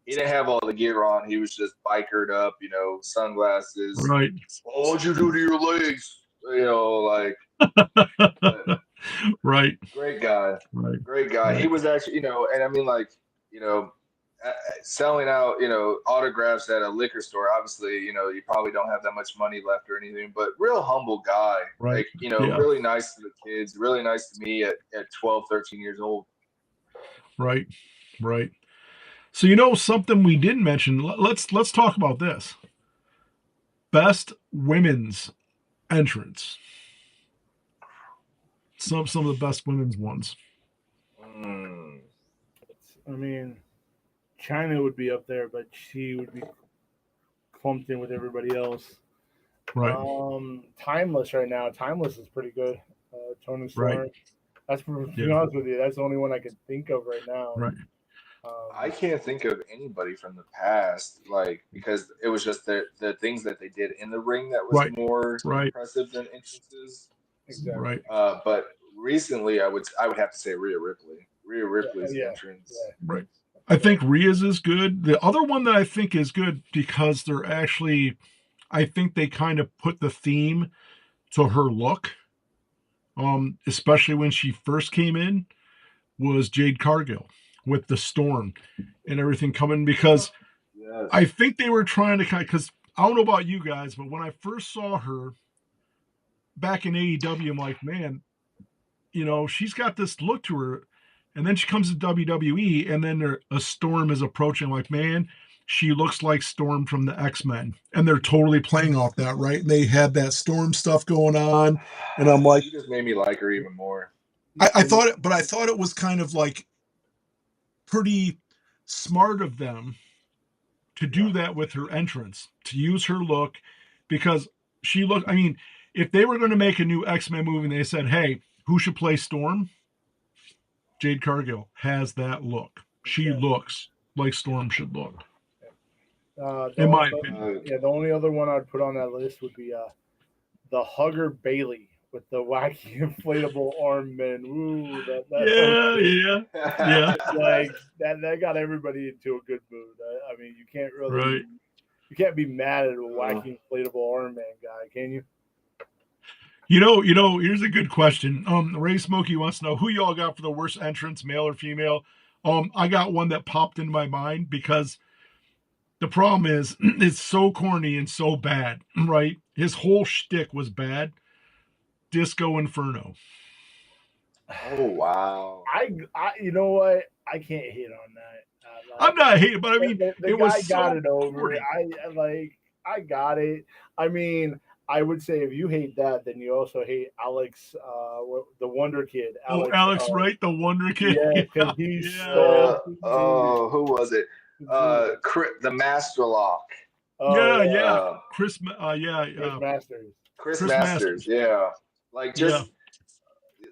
He didn't have all the gear on. He was just bikered up, sunglasses. right, Oh, what'd you do to your legs? Like, but right, great guy, right, great guy. He right, was actually, and I mean, like, you know, selling out, autographs at a liquor store. Obviously, you probably don't have that much money left or anything, but real humble guy. right, Like, yeah, really nice to the kids, really nice to me at 12, 13 years old. right, right. So something we didn't mention. Let's talk about this. Best women's entrance. Some of the best women's ones. Mm. I mean, China would be up there, but she would be clumped in with everybody else. Right, Timeless right now. Timeless is pretty good. Tony right, Storm. That's to yeah, be honest with you. That's the only one I could think of right now. right, I Um, can't think of anybody from the past, like, because it was just the things that they did in the ring that was right, more right, impressive than entrances. exactly. right, But recently, I would have to say Rhea Ripley. Rhea Yeah, Ripley's yeah, entrance. yeah, right. I yeah. think Rhea's is good. The other one that I think is good because they're actually, I think they kind of put the theme to her look. Especially when she first came in, was Jade Cargill with the storm and everything coming because I Yes. think they were trying to kind of, because I don't know about you guys, but when I first saw her back in AEW, I'm like, man, she's got this look to her. And then she comes to WWE, and then a Storm is approaching. I'm like, man, she looks like Storm from the X-Men. And they're totally playing off that, right? And they had that Storm stuff going on. And I'm like, You just made me like her even more. I thought it, but I thought it was kind of like pretty smart of them to Yeah. do that with her entrance, to use her look, because she looked. I mean, if they were going to make a new X-Men movie and they said, hey, who should play Storm? Jade Cargill has that look. She Exactly. looks like Storm should look, The in only, my opinion. yeah, the only other one I'd put on that list would be the Hugger Bailey with the wacky inflatable arm men. Ooh, that whole Yeah, shit. yeah, yeah. Like that got everybody into a good mood. I mean, Right. you can't be mad at a Uh, wacky inflatable arm man guy, can you? Here's a good question. Ray Smokey wants to know who y'all got for the worst entrance, male or female. I got one that popped in my mind because the problem is it's so corny and so bad, right? His whole shtick was bad. Disco Inferno. oh wow. You know what? I can't hit on that. I'm not hating, but I mean, The it was guy got so it over. corny. I got it. I mean, I would say if you hate that, then you also hate Alex, the Wonder Kid. Oh, Alex, Alex Wright, the Wonder Kid. yeah, because Yeah, he yeah, stole The dude. who was it? dude. The Master Lock. Oh yeah, yeah, yeah. Uh, Chris, yeah, Chris Masters. Chris Chris Masters. Masters. Yeah. Like, Yeah, just,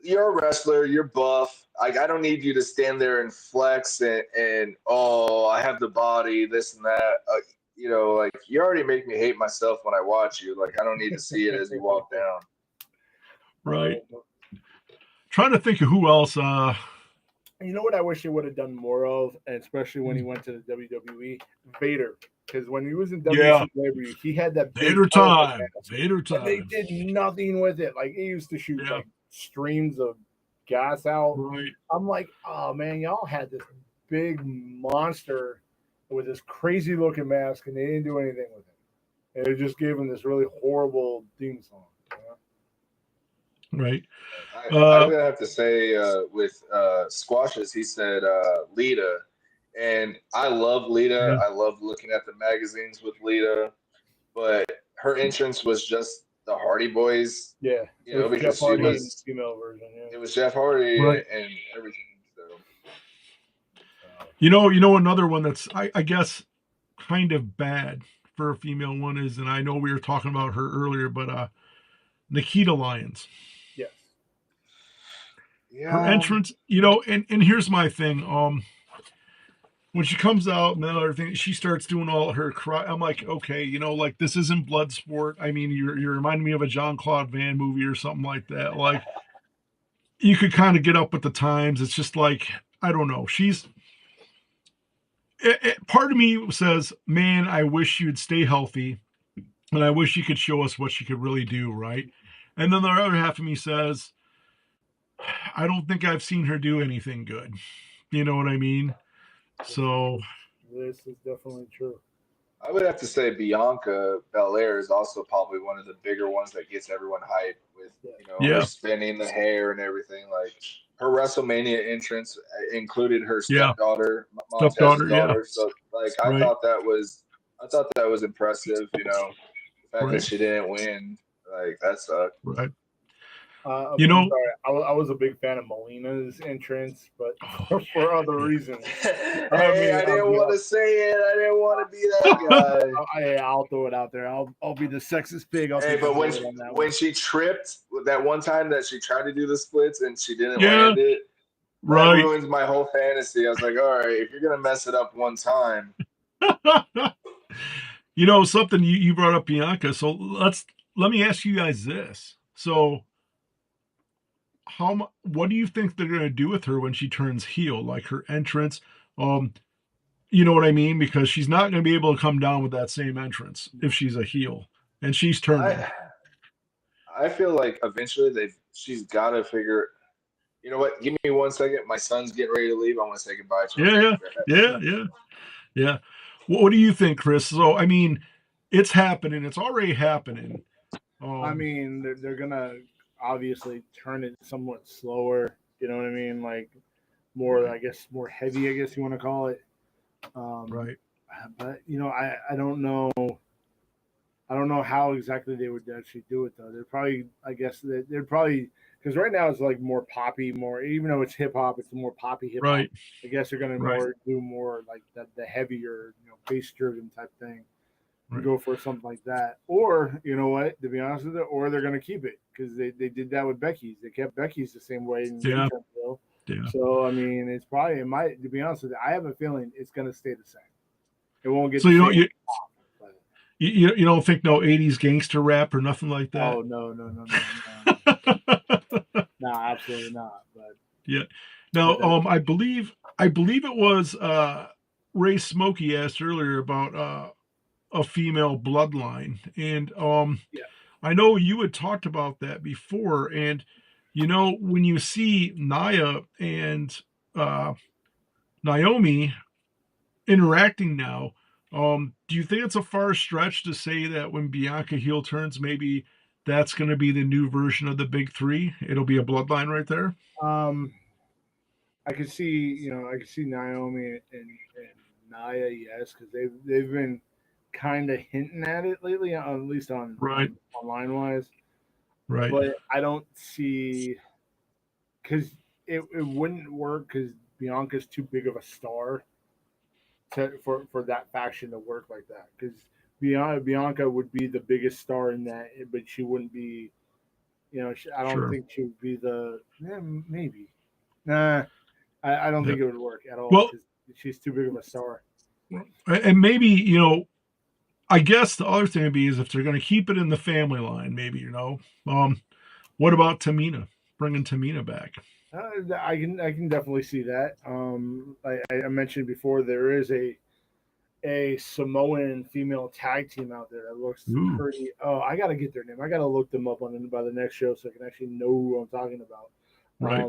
you're a wrestler, you're buff. Like, I don't need you to stand there and flex and oh, I have the body, this and that. Like, you already make me hate myself when I watch you. Like, I don't need to see it as you walk down. right. Um, Trying to think of who else. you know what I wish he would have done more of, and especially when he went to the WWE, Vader. Because when he was in Yeah, WCW, he had that big Vader elephant time. mask, Vader and they time. did nothing with it. Like, he used to shoot Yeah, like streams of gas out. right. I'm like, oh man, y'all had this big monster with this crazy looking mask, and they didn't do anything with it. And it just gave him this really horrible theme song. You know? Right. I'm gonna have to say with squashes, he said Lita, and I love Lita. Yeah. I love looking at the magazines with Lita, but her entrance was just the Hardy Boys, Yeah, you it was know, Jeff because Hardy in female version. it Yeah. was Jeff Hardy Right. and everything. So You know, another one that's I guess kind of bad for a female one is, and I know we were talking about her earlier, but Nikita Lyons. Yes. Her yeah, entrance, and here's my thing. When she comes out and then everything, she starts doing all her cry. I'm like, okay, like this isn't blood sport. I mean, you're reminding me of a Jean-Claude Van movie or something like that. Like you could kind of get up with the times. It's just like, I don't know. Part of me says, man, I wish you'd stay healthy and I wish you could show us what she could really do, right? And then the other half of me says, I don't think I've seen her do anything good. You know what I mean? So, This is definitely true. I would have to say Bianca Belair is also probably one of the bigger ones that gets everyone hyped with, Yeah. her yeah, spinning the hair and everything. Like her WrestleMania entrance included her yeah, stepdaughter, Montez's stepdaughter, yeah, daughter. So like right, I thought that was impressive. The fact that right, she didn't win, like that sucked. right. I'm You know, sorry. I was a big fan of Melina's entrance, but for other yeah. reasons. I Hey, mean, I didn't want to say it. I didn't want to be that guy. I'll throw it out there. I'll be the sexist pig. I'll Hey, take the but bullet on that when one. she tripped that one time that she tried to do the splits and she didn't Yeah, land it, that right. ruins my whole fantasy. I was like, all right, if you're gonna mess it up one time, Something you brought up Bianca. So let me ask you guys this. So what do you think they're going to do with her when she turns heel, like her entrance? Um, you know what I mean? Because she's not going to be able to come down with that same entrance if she's a heel and she's turning. I I feel like eventually she's got to figure. You know what? Give me 1 second. My son's getting ready to leave. I want to say goodbye to him. Yeah, yeah, yeah, Yeah. yeah, yeah. What do you think, Chris? So I mean, it's happening. It's already happening. I Um, mean, they're gonna obviously turn it somewhat slower. You know what I mean? Like more, right, I guess, more heavy. I guess you want to call it. Um, right, but I don't know. I don't know how exactly they would actually do it though. They're probably, I guess, they're probably because right now it's like more poppy, more even though it's hip hop, it's more poppy hip hop. right, I guess they're gonna right, do more like the heavier, bass driven type thing, and right. go for something like that. Or you know what, to be honest with you, or they're gonna keep it because they did that with Becky's. They kept Becky's the same way and they Yeah, turned heel. yeah. So I mean, it might. To be honest with you, I have a feeling it's gonna stay the same. It won't get So the you don't same. you, you don't think no '80s gangster rap or nothing like that? Oh no. No, absolutely not. But Yeah. Now, but that, I believe it was Ray Smokey asked earlier about a female bloodline, and yeah, I know you had talked about that before, and when you see Naya and uh, Naomi interacting now, do you think it's a far stretch to say that when Bianca heel turns, maybe that's going to be the new version of the big three? It'll be a bloodline right there. um, I could see Naomi and Naya, yes, because they've been kind of hinting at it lately, at least Right, on online wise. right, But I don't see because it wouldn't work because Bianca's too big of a star for that faction to work like that. Because Bianca would be the biggest star in that, but she wouldn't be. I don't sure. think she would be maybe. Nah, I don't Yeah. think it would work at all Well, because she's too big of a star. and maybe I guess the other thing would be is if they're going to keep it in the family line, maybe what about Tamina? Bringing Tamina back. I can definitely see that. I mentioned before there is a Samoan female tag team out there that looks Ooh, pretty. Oh, I gotta get their name. I gotta look them up by the next show so I can actually know who I'm talking about. right,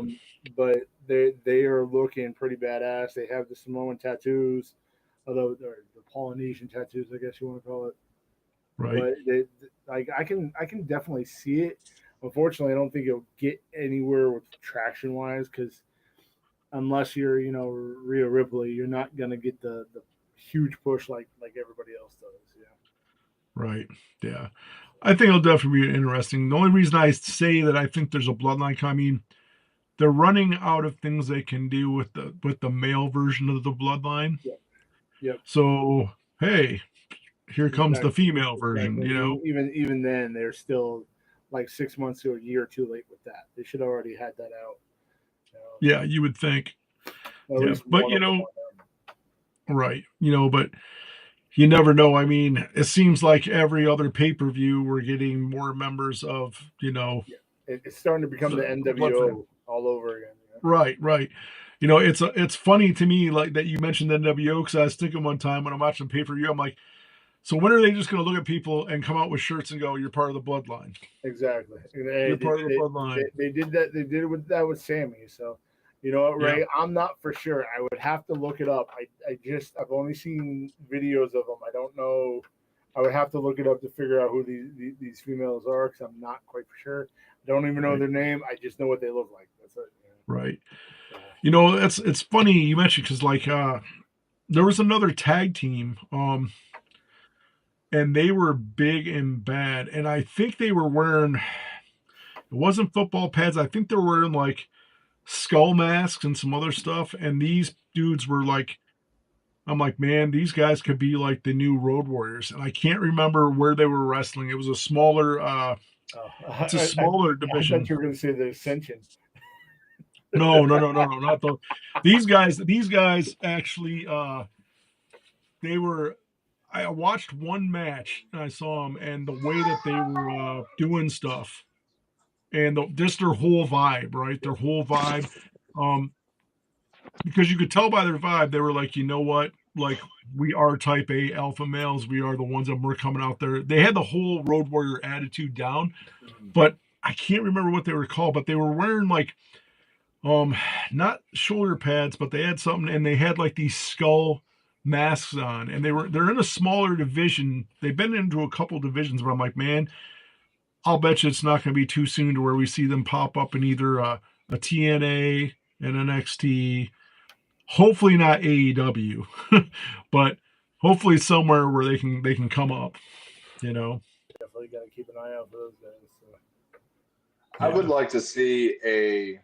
But they are looking pretty badass. They have the Samoan tattoos, although they're the Polynesian tattoos, I guess you want to call it. right. But they like I can definitely see it. unfortunately, I don't think it'll get anywhere with traction wise because unless you're, Rhea Ripley, you're not gonna get the huge push like everybody else does. Yeah. Right. Yeah. I think it'll definitely be interesting. The only reason I say that I think there's a bloodline coming, they're running out of things they can do with the male version of the bloodline. Yep. So hey, here comes the female version. Exactly. Even then, they're still like 6 months to a year too late with that. They should have already had that out. Yeah, you would think. Yeah, but right. But you never know. I mean, it seems like every other pay-per-view we're getting more members of, it's starting to become the NWO all over again. Right. It's funny to me like that you mentioned the NWO because I was thinking one time when I'm watching pay-per-view, I'm like, so when are they just going to look at people and come out with shirts and go, "You're part of the bloodline"? Exactly. You're part of the bloodline. They did that. They did that with Sammy. So, you know what, Ray? Yeah. I'm not for sure. I would have to look it up. I've only seen videos of them. I don't know. I would have to look it up to figure out who these females are because I'm not quite for sure. I don't even know their name. I just know what they look like. That's it. Right. It's funny you mentioned because like there was another tag team. And they were big and bad. And I think they were wearing, it wasn't football pads. I think they were wearing like skull masks and some other stuff. And these dudes were like, I'm like, man, these guys could be like the new Road Warriors. And I can't remember where they were wrestling. It was a smaller, it's a smaller division. I thought you were going to say the Ascension. No, not those. These guys actually, they were, I watched one match and I saw them and the way that they were doing stuff and just their whole vibe, right? Their whole vibe. Because you could tell by their vibe, they were like, you know what? Like we are type A alpha males. We are the ones that were coming out there. They had the whole Road Warrior attitude down, but I can't remember what they were called, but they were wearing like, not shoulder pads, but they had something and they had like these skull masks on and they're in a smaller division. They've been into a couple divisions, but I'm like, man, I'll bet you it's not going to be too soon to where we see them pop up in either a TNA and NXT, hopefully not AEW, but hopefully somewhere where they can come up, Definitely got to keep an eye out for those guys. So. I would like to see a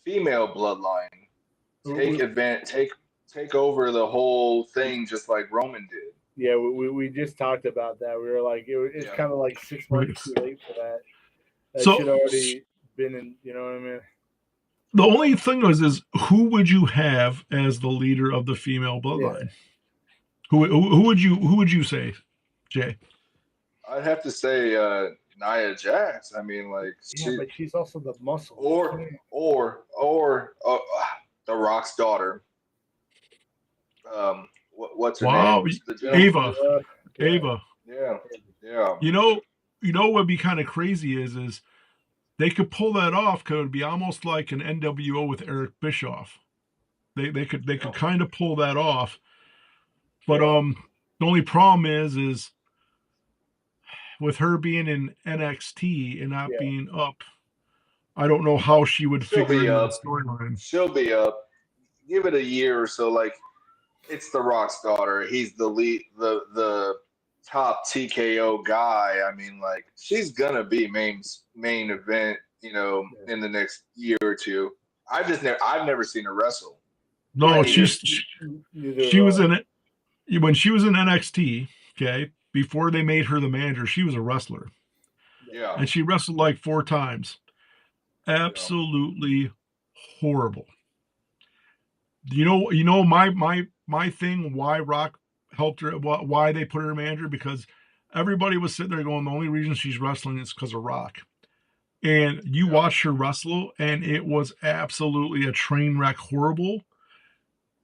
female bloodline take over the whole thing just like Roman did. Yeah, we just talked about that. We were like, it's kind of like 6 months too late for that. That should already been in, you know what I mean? The only thing is who would you have as the leader of the female bloodline? Yeah. Who would you say, Jay? I'd have to say Nia Jax. I mean, like, but she's also the muscle. Or The Rock's daughter. What's her name? Ava. Ava. Yeah. You know what would be kind of crazy is they could pull that off because it would be almost like an NWO with Eric Bischoff. They could kind of pull that off. But the only problem is with her being in NXT and not being up, I don't know how she would figure in the storyline. She'll be up. Give it a year or so. Like, it's The Rock's daughter. He's the lead, the top TKO guy. I mean, like, she's gonna be main event, in the next year or two. I've never seen her wrestle. No, she was in it when she was in NXT. Okay, before they made her the manager, she was a wrestler. Yeah, and she wrestled like 4 times. Absolutely horrible. You know my thing. Why Rock helped her? Why they put her manager? Because everybody was sitting there going, the only reason she's wrestling is because of Rock. And you watched her wrestle, and it was absolutely a train wreck, horrible.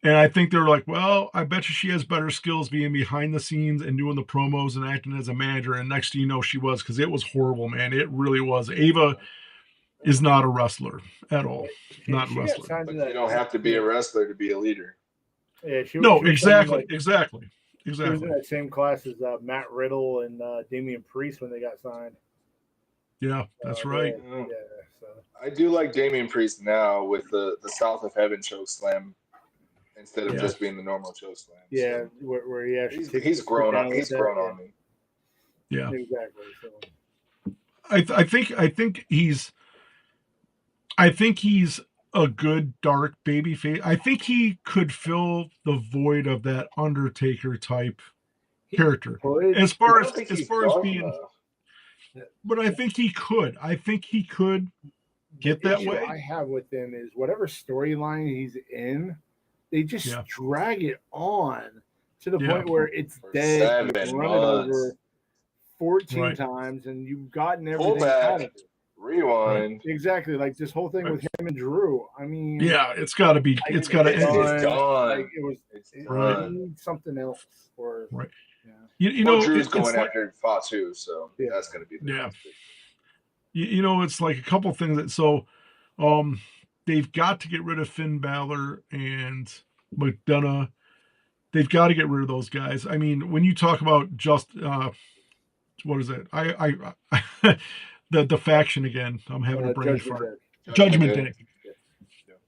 And I think they're like, well, I bet you she has better skills being behind the scenes and doing the promos and acting as a manager. And next thing you know, she was, because it was horrible, man. It really was. Ava is not a wrestler at all. Not a wrestler. But you don't have to be a wrestler to be a leader. Yeah, exactly. She was in that same class as Matt Riddle and Damian Priest when they got signed. Yeah, that's right. Yeah. So I do like Damian Priest now with the South of Heaven choke slam instead of just being the normal choke slam. yeah, So where he actually takes he's the foot grown on down with that. on me. Yeah, exactly. So I think he's a good dark baby face. I think he could fill the void of that Undertaker type character. As I far don't think he's as dark being, enough. but I think he could. I think he could get the that issue way. I have with him is whatever storyline he's in, they just drag it on to the point where it's For dead. 7 You've run it over months. 14 times and you've gotten everything Pull out of back, it. rewind. Exactly, like this whole thing with him and Drew. I mean, yeah, it's got to be. It's got to end. It's done. Like it's it done. needs something else. Or Right. yeah. You Well, know, Drew's it's going like, after Fatu, so that's going to be the next big thing. You know, it's like a couple things that they've got to get rid of Finn Balor and McDonough. They've got to get rid of those guys. I mean, when you talk about just what is it? I the faction again. I'm having a brain fart. Judgment Day.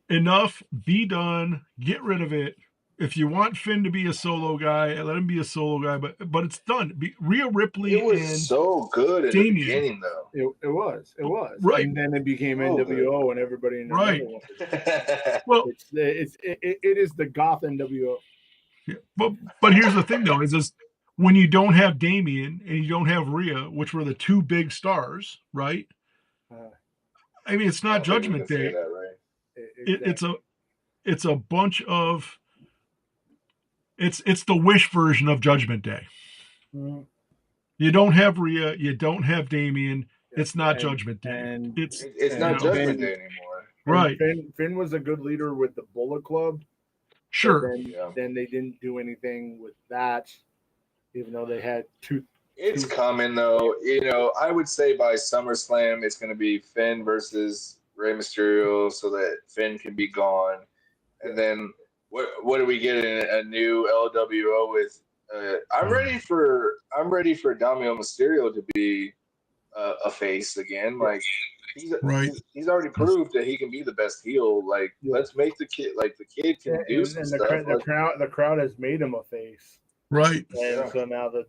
Enough. Be done. Get rid of it. If you want Finn to be a solo guy, let him be a solo guy. But it's done. Rhea Ripley. It was and so good in the beginning, though. It was. Right. And then it became So NWO, good. and everybody in their Right. mother wanted. Well, it is the goth NWO. Yeah, but here's the thing though, is this when you don't have Damien and you don't have Rhea, which were the two big stars, right? I mean, it's not Judgment Day. That, right? It's a bunch of it's the Wish version of Judgment Day. Mm-hmm. You don't have Rhea, you don't have Damien. It's not Judgment Day. And it's not Judgment Day anymore. Right. Finn was a good leader with the Bullet Club. Sure. Then they didn't do anything with that, even though they had two. It's coming though. You know, I would say by SummerSlam it's going to be Finn versus Rey Mysterio, so that Finn can be gone, and then what do we get in a new LWO with? I'm ready for Domino Mysterio to be a face again. Like he's already proved that he can be the best heel. Like let's make the kid can do some stuff. The crowd has made him a face. Right. And so now the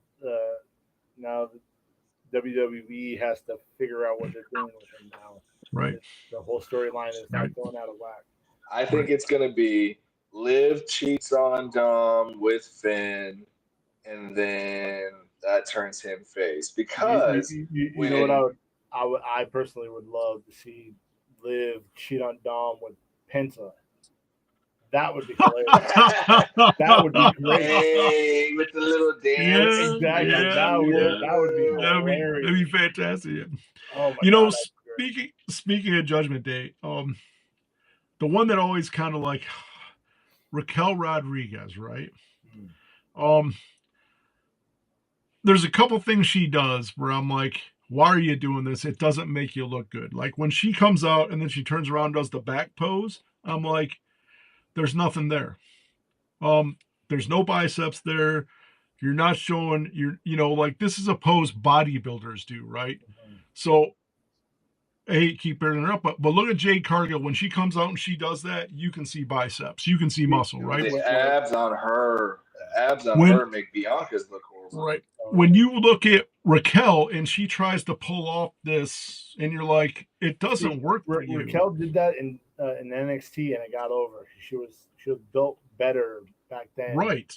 WWE has to figure out what they're doing with him now. Right. The whole storyline is not going out of whack. I think it's going to be Liv cheats on Dom with Finn, and then that turns him face. Because you know what I personally would love to see Liv cheat on Dom with Penta. That would be hilarious. That would be great. Hey, with the little dance. Yeah, exactly. Yeah, that would be hilarious. That'd be fantastic. Oh my you know, God, speaking of Judgment Day, the one that always kind of like Raquel Rodriguez, right? There's a couple things she does where I'm like, why are you doing this? It doesn't make you look good. Like when she comes out and then she turns around and does the back pose, I'm like, there's nothing there. There's no biceps there. You're not showing like this is a pose bodybuilders do, right? Mm-hmm. So I hate keep bringing her up, but look at Jade Cargill. When she comes out and she does that, you can see biceps. You can see muscle, right? The abs on her make Bianca's look horrible. Right. When you look at Raquel and she tries to pull off this, and you're like, it doesn't work for you. Raquel did that in NXT and it got over. She was built better back then. Right.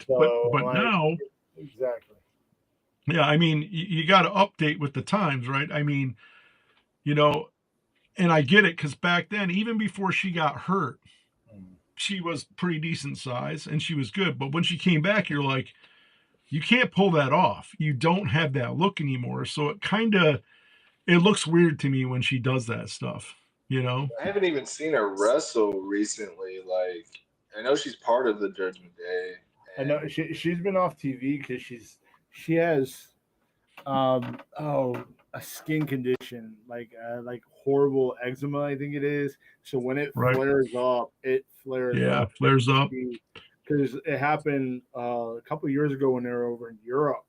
So, but like, now exactly. Yeah, I mean, you got to update with the times, right? I mean, and I get it because back then, even before she got hurt, she was pretty decent size and she was good. But when she came back, you're like, you can't pull that off. You don't have that look anymore. So it looks weird to me when she does that stuff, I haven't even seen her wrestle recently. Like, I know she's part of the Judgment Day. I know she's been off TV because she has a skin condition like horrible eczema, I think it is. So when it flares up, it flares up. Yeah, flares up. Because it happened a couple of years ago when they were over in Europe,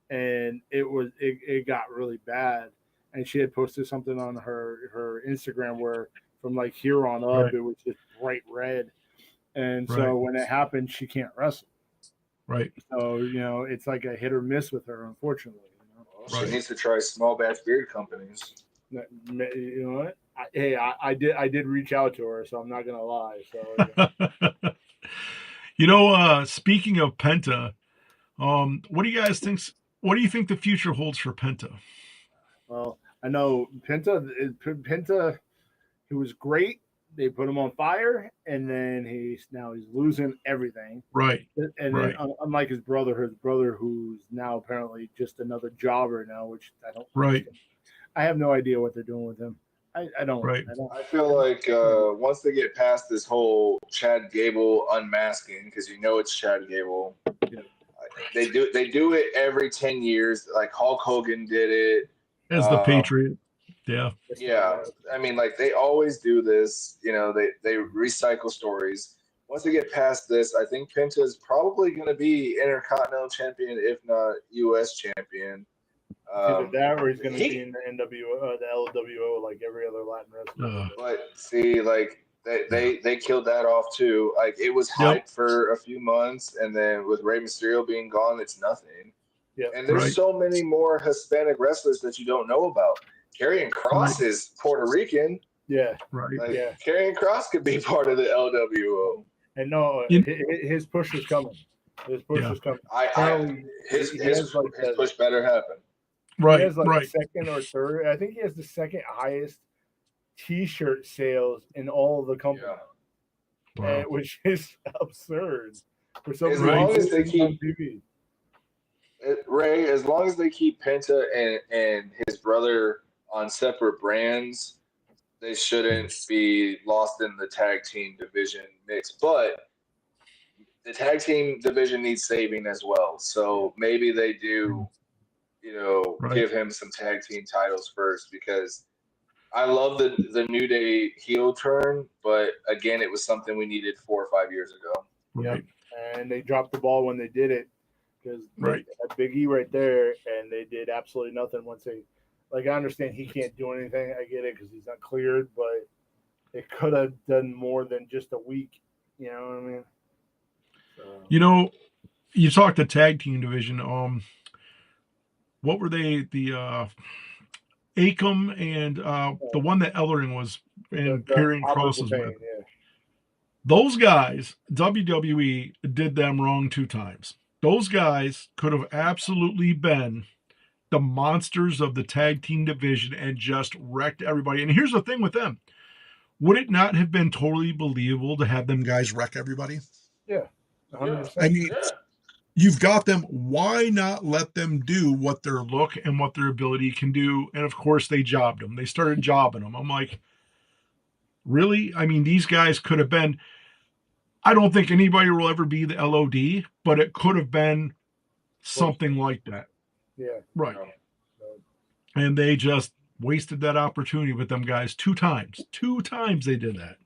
and it got really bad. and she had posted something on her Instagram where from like here on up it was just bright red, and so when it happened, she can't wrestle. Right. So it's like a hit or miss with her, unfortunately. Well, she needs to try small batch beard companies. You know what? I did reach out to her, so I'm not gonna lie. So speaking of Penta, what do you guys think? What do you think the future holds for Penta? Well, I know Penta, he was great. They put him on fire, and then he's losing everything. Right. And then unlike his brother who's now apparently just another jobber now, which I don't. Understand. I have no idea what they're doing with him. I don't. Right. I feel like once they get past this whole Chad Gable unmasking, because it's Chad Gable. Yeah. They do it every 10 years. Like Hulk Hogan did it as the Patriot. Yeah. Yeah. I mean, like they always do this. They recycle stories. Once they get past this, I think Penta is probably going to be Intercontinental Champion, if not U.S. Champion. Either that, or he's going to be in the NWO, the LWO, like every other Latin wrestler. But see, like they killed that off too. Like it was hyped for a few months, and then with Rey Mysterio being gone, it's nothing. Yeah. And there's so many more Hispanic wrestlers that you don't know about. Karrion Kross is Puerto Rican. Yeah. Right. Like, Karrion Kross could be part of the LWO. And no, his push is coming. His push is coming. His push better happen. Right. He has like second or third. I think he has the second highest T-shirt sales in all of the company, which is absurd. For some reason, as long as they keep Ray, as long as they keep Penta and his brother on separate brands, they shouldn't be lost in the tag team division mix. But the tag team division needs saving as well. So maybe they do, give him some tag team titles first, because I love the New Day heel turn, but again, it was something we needed 4 or 5 years ago. Yep. And they dropped the ball when they did it, because they had Big E right there, and they did absolutely nothing once they. Like, I understand he can't do anything. I get it because he's not cleared, but it could have done more than just a week. You know what I mean? So. You talked the tag team division. What were they? The Akam and the one that Ellering was and Karrion Kross was with. Yeah. Those guys, WWE did them wrong 2 times. Those guys could have absolutely been the monsters of the tag team division and just wrecked everybody. And here's the thing with them. Would it not have been totally believable to have them guys wreck everybody? Yeah, 100%. I mean, you've got them. Why not let them do what their look and what their ability can do? And of course, they jobbed them. They started jobbing them. I'm like, really? I mean, these guys could have been. I don't think anybody will ever be the LOD, but it could have been something like that. Yeah. Right. And they just wasted that opportunity with them guys 2 times. 2 times they did that.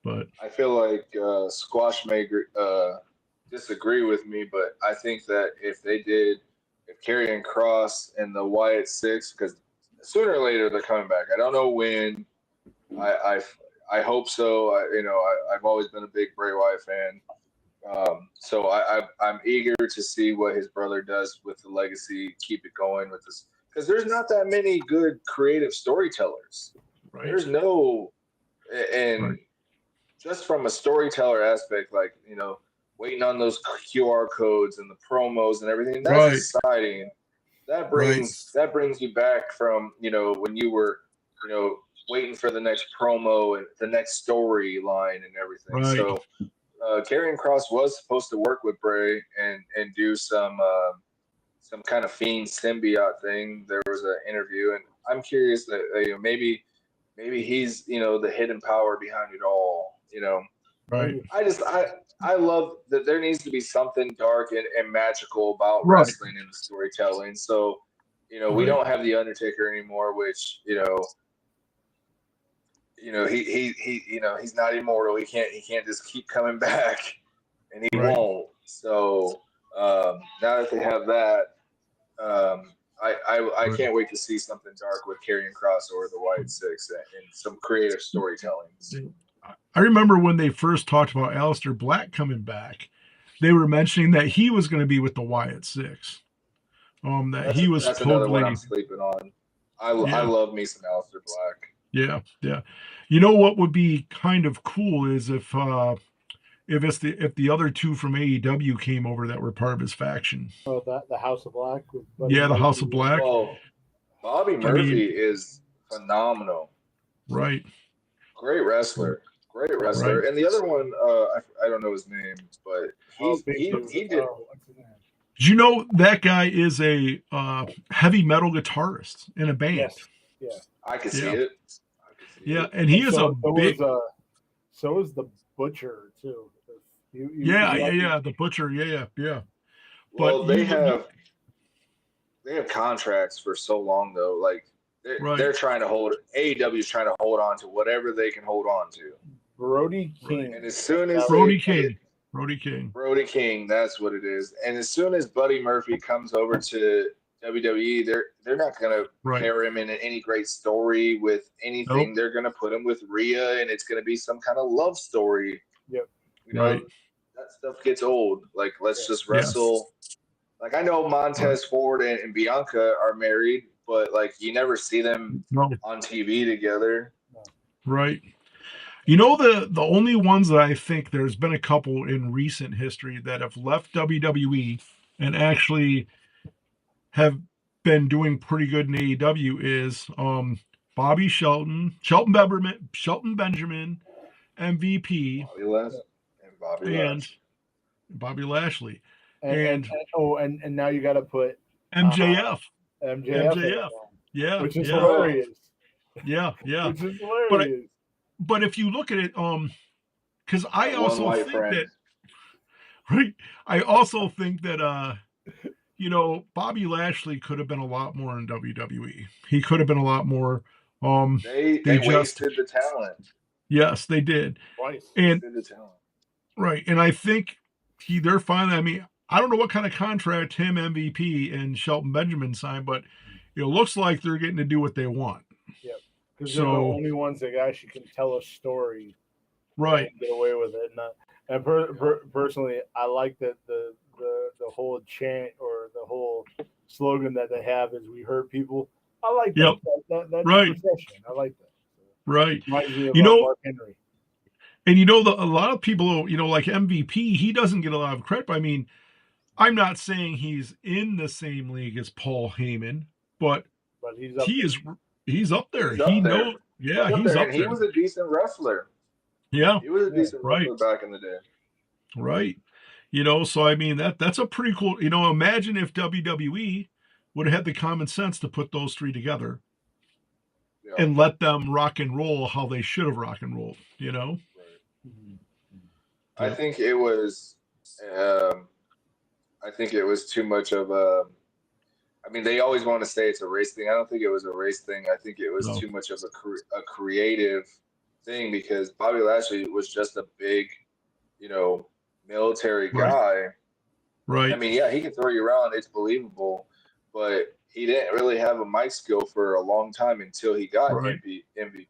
But I feel like Squash may disagree with me, but I think that if Karrion Kross and the Wyatt 6, because sooner or later they're coming back. I don't know when. I hope so. I've always been a big Bray Wyatt fan. So I'm eager to see what his brother does with the legacy, keep it going with this, because there's not that many good creative storytellers. Right. There's no, and just from a storyteller aspect, like, waiting on those QR codes and the promos and everything, that's exciting. That brings you back from, when you were, waiting for the next promo and the next storyline and everything. Right. So Karrion Kross was supposed to work with Bray and do some kind of Fiend symbiote thing. There was an interview, and I'm curious that maybe he's the hidden power behind it all. Right. I love that there needs to be something dark and magical about wrestling and the storytelling. So we don't have the Undertaker anymore, which he's not immortal. He can't just keep coming back, and he won't. So now that they have that, I can't wait to see something dark with Karrion Kross or the White Six and some creative storytelling. I remember when they first talked about Aleister Black coming back, they were mentioning that he was going to be with the Wyatt Six. He was that's another one I'm supposedly. sleeping on. I love me some Aleister Black. Yeah, yeah. You know what would be kind of cool is if the other two from AEW came over that were part of his faction. Oh, the House of Black. Yeah, the House of Black. Well, Bobby Murphy is phenomenal. Right. Great wrestler. Great wrestler. Right. And the other one, I don't know his name, but he did. Did you know that guy is a heavy metal guitarist in a band? Yes. Yeah. I could see it. Yeah, and he is big. So is the Butcher too. The Butcher. Yeah. Well, they have contracts for so long though. Like they're trying to hold. AEW is trying to hold on to whatever they can hold on to. Brody King. And as soon as Brody King, that's what it is. And as soon as Buddy Murphy comes over to WWE, they're not gonna pair him in any great story with anything. Nope. They're gonna put him with Rhea, and it's gonna be some kind of love story. Yep. You know, that stuff gets old. Like let's just wrestle. Yes. Like I know Montez Ford and Bianca are married, but like you never see them on TV together. Right. You know, the only ones that I think there's been a couple in recent history that have left WWE and actually have been doing pretty good in AEW is Bobby Shelton Benjamin, MVP, Bobby Lashley. And now you got to put MJF. MJF. Yeah. Which is hilarious. Yeah. Which is hilarious. But if you look at it, because I also think that Bobby Lashley could have been a lot more in WWE. He could have been a lot more. They wasted the talent. Yes, they did. Twice. And the talent. Right, and I think they're finally. I mean, I don't know what kind of contract him, MVP, and Shelton Benjamin signed, but it looks like they're getting to do what they want. Yep. Because they're the only ones that actually can tell a story, right? And get away with it. And personally, I like that the whole chant or the whole slogan that they have is "We hurt people." I like that. Yep. That's right. profession. I like that. Right. Mark Henry. And a lot of people, like MVP, he doesn't get a lot of credit. I mean, I'm not saying he's in the same league as Paul Heyman, but he's up there. He's up there. He knows. Yeah, he's up there. He was a decent wrestler. Yeah. He was a decent wrestler back in the day. Right. So I mean that's a pretty cool. Imagine if WWE would have had the common sense to put those three together and let them rock and roll how they should have rock and rolled. Right. I think it was. I think it was too much of a. I mean, they always want to say it's a race thing. I don't think it was a race thing. I think it was too much of a creative thing because Bobby Lashley was just a big, military guy. Right. I mean, yeah, he can throw you around. It's believable, but he didn't really have a mic skill for a long time until he got MVP.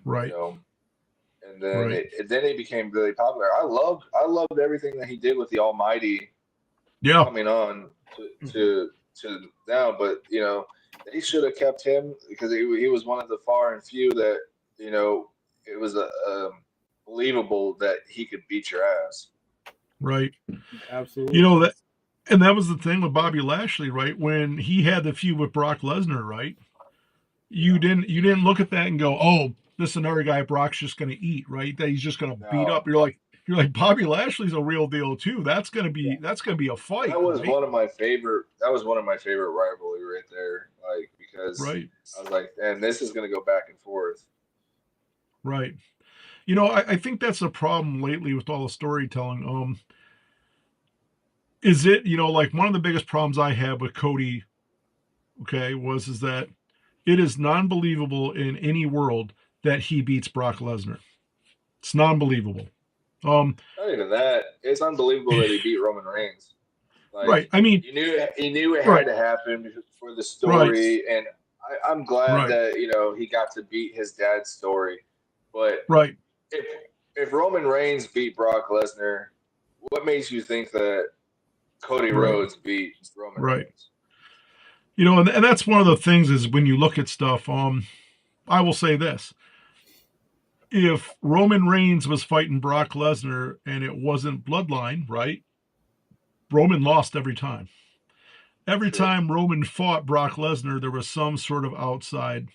Right. And then then he became really popular. I loved everything that he did with the Almighty. Yeah. Coming on to now, but they should have kept him because he was one of the far and few that it was believable that he could beat your ass. Right. Absolutely. That was the thing with Bobby Lashley, right? When he had the feud with Brock Lesnar, right? You didn't look at that and go, "Oh, this is another guy Brock's just going to eat," right? That he's just going to beat up. You're like Bobby Lashley's a real deal too. That's going to be a fight. That was one of my favorite. That was one of my favorite rivalry right there. Like because I was like, and this is going to go back and forth. Right. I think that's the problem lately with all the storytelling. Is it, like one of the biggest problems I have with Cody, is that it is non-believable in any world that he beats Brock Lesnar. It's non-believable. Not even that. It's unbelievable that he beat Roman Reigns. Like, right. I mean, you knew it right, had to happen for the right, story, and I'm glad right, that he got to beat his dad's story. But right, if Roman Reigns beat Brock Lesnar, what makes you think that Cody right, Rhodes beat Roman right. Reigns? And that's one of the things is when you look at stuff. I will say this: if Roman Reigns was fighting Brock Lesnar and it wasn't Bloodline, right? Roman lost every time. Every True. time Roman fought Brock Lesnar, there was some sort of outside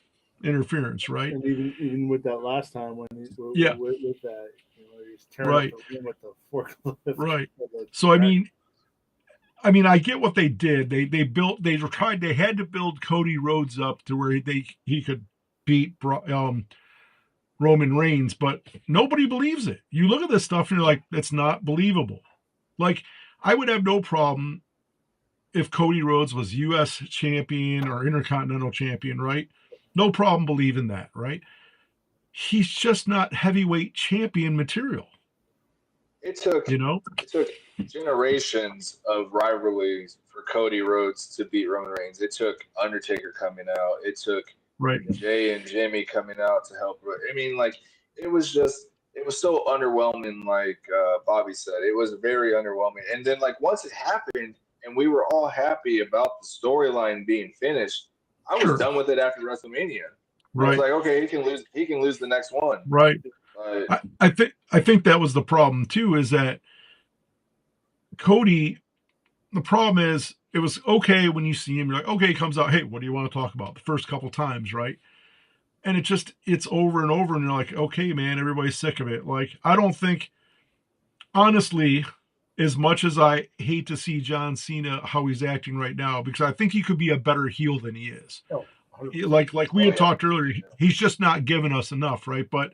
interference, right? And even with that last time when Yeah, with that, he's tearing up right, the room with the forklift. right. With the So I track. mean, I get what they did. They had to build Cody Rhodes up to where he could beat Roman Reigns, but nobody believes it. You look at this stuff and you're like, it's not believable. Like, I would have no problem if Cody Rhodes was U.S. champion or Intercontinental champion, right? No problem believing that, right? He's just not heavyweight champion material, It took you know? it took generations of rivalries for Cody Rhodes to beat Roman Reigns. It took Undertaker coming out. It took Right. Jay and Jimmy coming out to help. I mean, like, it was so underwhelming. Like Bobby said, it was very underwhelming. And then, like, once it happened, and we were all happy about the storyline being finished, I was Sure. done with it after WrestleMania. I was Right. like, okay, he can lose. He can lose the next one. Right. But I think that was the problem too, is that Cody, the problem is it was okay when you see him, you're like, okay, he comes out, hey, what do you want to talk about? The first couple times, right? And it's over and over, and you're like, okay, man, everybody's sick of it. Like, I don't think, honestly, as much as I hate to see John Cena how he's acting right now, because I think he could be a better heel than he is. Oh, 100%. Like we Oh, had yeah. talked earlier, he's just not giving us enough, right? But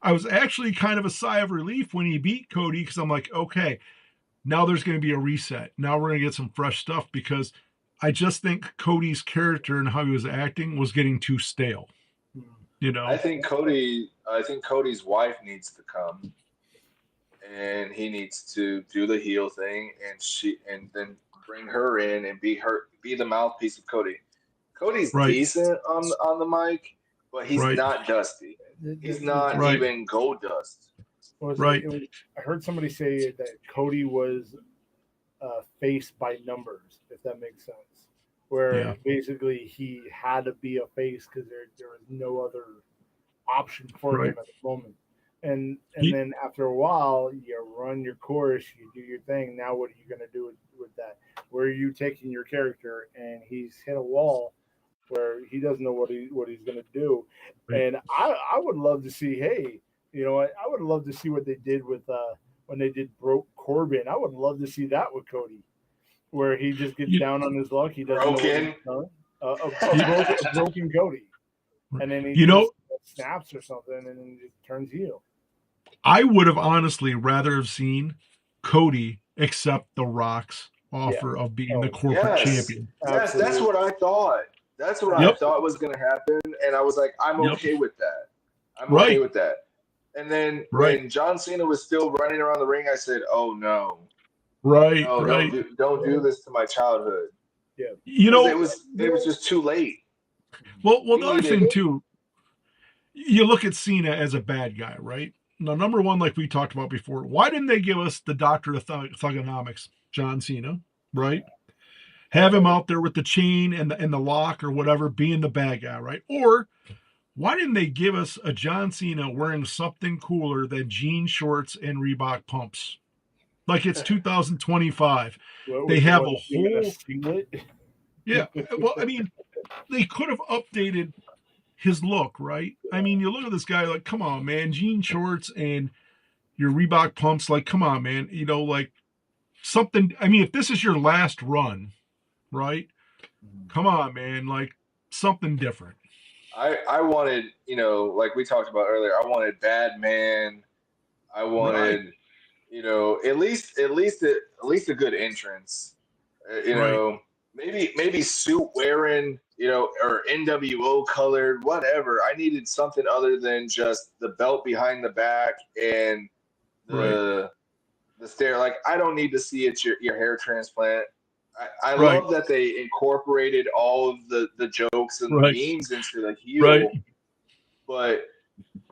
I was actually kind of a sigh of relief when he beat Cody, because I'm like, okay, now there's going to be a reset. Now we're going to get some fresh stuff, because I just think Cody's character and how he was acting was getting too stale. I think Cody's wife needs to come, and he needs to do the heel thing, and then bring her in and be the mouthpiece of Cody. Cody's Right, decent on the mic, but he's right, not Dusty. He's not right, even Gold Dust. right. I heard somebody say that Cody was face by numbers, if that makes sense. Where Yeah. basically he had to be a face because there was no other option for Right. him at the moment. And He- then after a while, you run your course, you do your thing. Now what are you going to do with that? Where are you taking your character? And he's hit a wall where he doesn't know what he's going to do. Right. And I would love to see, hey, I would love to see what they did with when they did Broke Corbin. I would love to see that with Cody, where he just gets down on his luck. He doesn't know what he's done. A broken Cody. And then he just snaps or something and then just turns heel. I would have honestly rather have seen Cody accept The Rock's offer of being the corporate champion. Yes, that's what I thought. That's what I thought was going to happen, and I was like, I'm okay with that. I'm okay with that. And then when John Cena was still running around the ring, I said, "Oh no, no, don't do this to my childhood." Yeah, it was just too late. Well, the other thing too, you look at Cena as a bad guy, right? Now, number one, like we talked about before, why didn't they give us the Doctor of Thugonomics, John Cena, right? Have him out there with the chain and the lock or whatever, being the bad guy, right? Or why didn't they give us a John Cena wearing something cooler than jean shorts and Reebok pumps? Like, it's 2025. They have a whole Yeah. Well, I mean, they could have updated his look, right? I mean, you look at this guy, like, come on, man, jean shorts and your Reebok pumps, like, come on, man, like something. I mean, if this is your last run, right? Come on, man, like something different. I wanted, like we talked about earlier, I wanted Bad Man. I wanted, at least a good entrance. Maybe suit wearing, or NWO colored, whatever. I needed something other than just the belt behind the back and the the stare. Like, I don't need to see it's your hair transplant. I love that they incorporated all of the jokes and the memes into the heel, but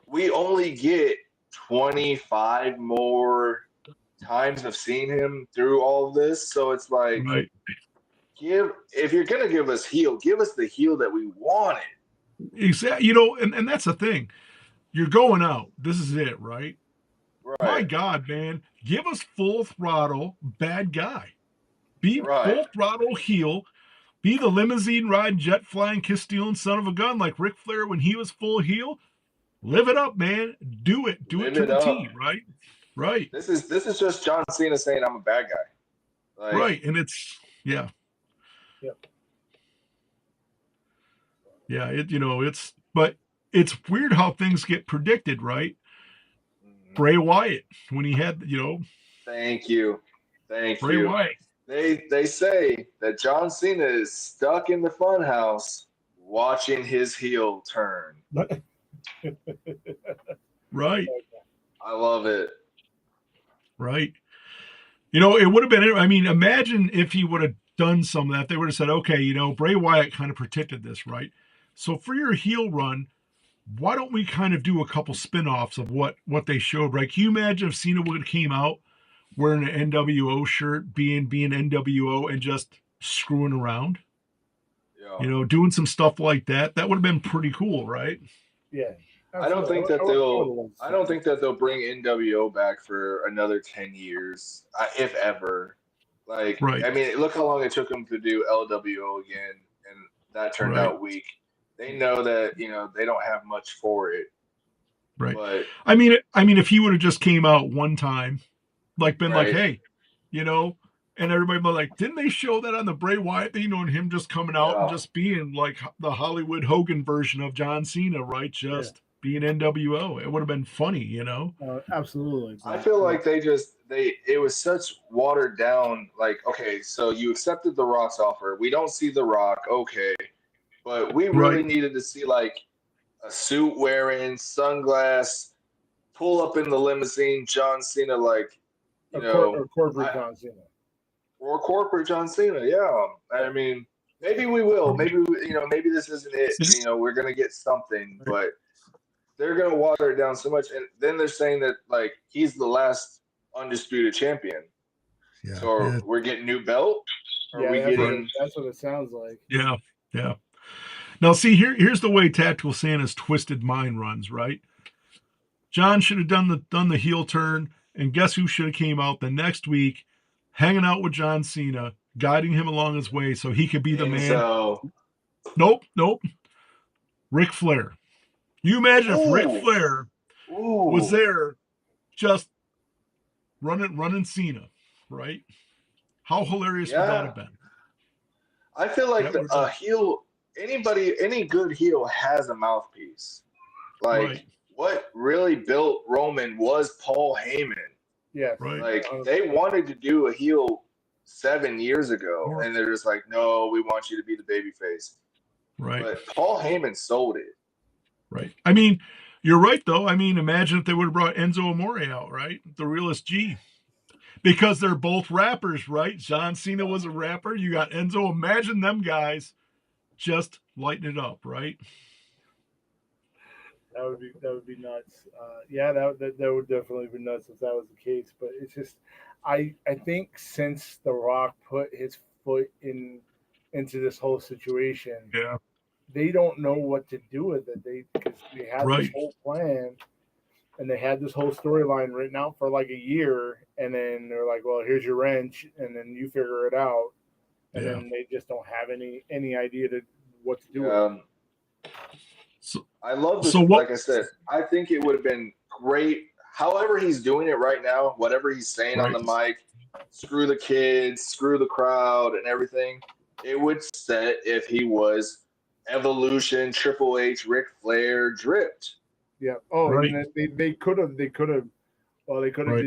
we only get 25 more times of seeing him through all of this. So it's like, if you're gonna give us heel, give us the heel that we wanted. Exactly. You know, and that's the thing. You're going out. This is it, right? My God, man. Give us full throttle bad guy. Be full throttle heel. Be the limousine riding, jet flying, kiss stealing son of a gun like Ric Flair when he was full heel. Live it up, man. Do it. Do it to the T, right? Right. This is just John Cena saying I'm a bad guy. Like, right. And it's yeah. Yep. Yeah, but it's weird how things get predicted, right? Bray Wyatt, when he had, Thank you. Bray Wyatt. They say that John Cena is stuck in the funhouse watching his heel turn. Right. I love it. Right. It would have been, I mean, imagine if he would have done some of that. They would have said, okay, Bray Wyatt kind of predicted this, right? So for your heel run, why don't we kind of do a couple spin-offs of what they showed, right? Can you imagine if Cena would have came out wearing an NWO shirt, being NWO and just screwing around? Yeah. Doing some stuff like that. That would have been pretty cool, right? Yeah. I don't think that they'll bring NWO back for another 10 years, if ever. Like, I mean, look how long it took them to do LWO again, and that turned out weak. They know that they don't have much for it. Right. But I mean, if he would have just came out one time, like been like, hey, and everybody was like, didn't they show that on the Bray Wyatt thing, and him just coming out and just being like the Hollywood Hogan version of John Cena, right? Just being NWO. It would have been funny, Absolutely. I feel like it was such watered down, like, okay, so you accepted The Rock's offer. We don't see The Rock, okay. But we really needed to see like a suit wearing, sunglass, pull up in the limousine, John Cena, like, or corporate John Cena. Or corporate John Cena, yeah. I mean, maybe we will. Maybe maybe this isn't it. We're gonna get something, but they're gonna water it down so much, and then they're saying that like he's the last undisputed champion. Yeah. So we're getting new belt. That's what it sounds like. Yeah, yeah. Now, see, here's the way Tactical Santa's twisted mind runs, right? John should have done the heel turn, and guess who should have came out the next week, hanging out with John Cena, guiding him along his way so he could be the man. Nope. Ric Flair. You imagine if Ric Flair was there just running Cena, right? How hilarious would that have been? I feel like a heel... any good heel has a mouthpiece. Like what really built Roman was Paul Heyman. Yeah, like they wanted to do a heel 7 years ago, and they're just like, no, we want you to be the babyface. Right. But Paul Heyman sold it. Right. I mean, you're right though. I mean, imagine if they would have brought Enzo Amore out, right? The realest G. Because they're both rappers, right? John Cena was a rapper. You got Enzo. Imagine them guys just lighten it up, right? That would be nuts. That would definitely be nuts if that was the case. But it's just, I think since The Rock put his foot into this whole situation, they don't know what to do with it. Because they had this whole plan, and they had this whole storyline written out for like a year, and then they're like, well, here's your wrench, and then you figure it out. And then they just don't have any idea what to do with it. So, I love this. Like I said, I think it would have been great. However he's doing it right now, whatever he's saying on the mic, screw the kids, screw the crowd and everything, it would set if he was Evolution, Triple H, Ric Flair, dripped. Yeah. Oh, and they could have did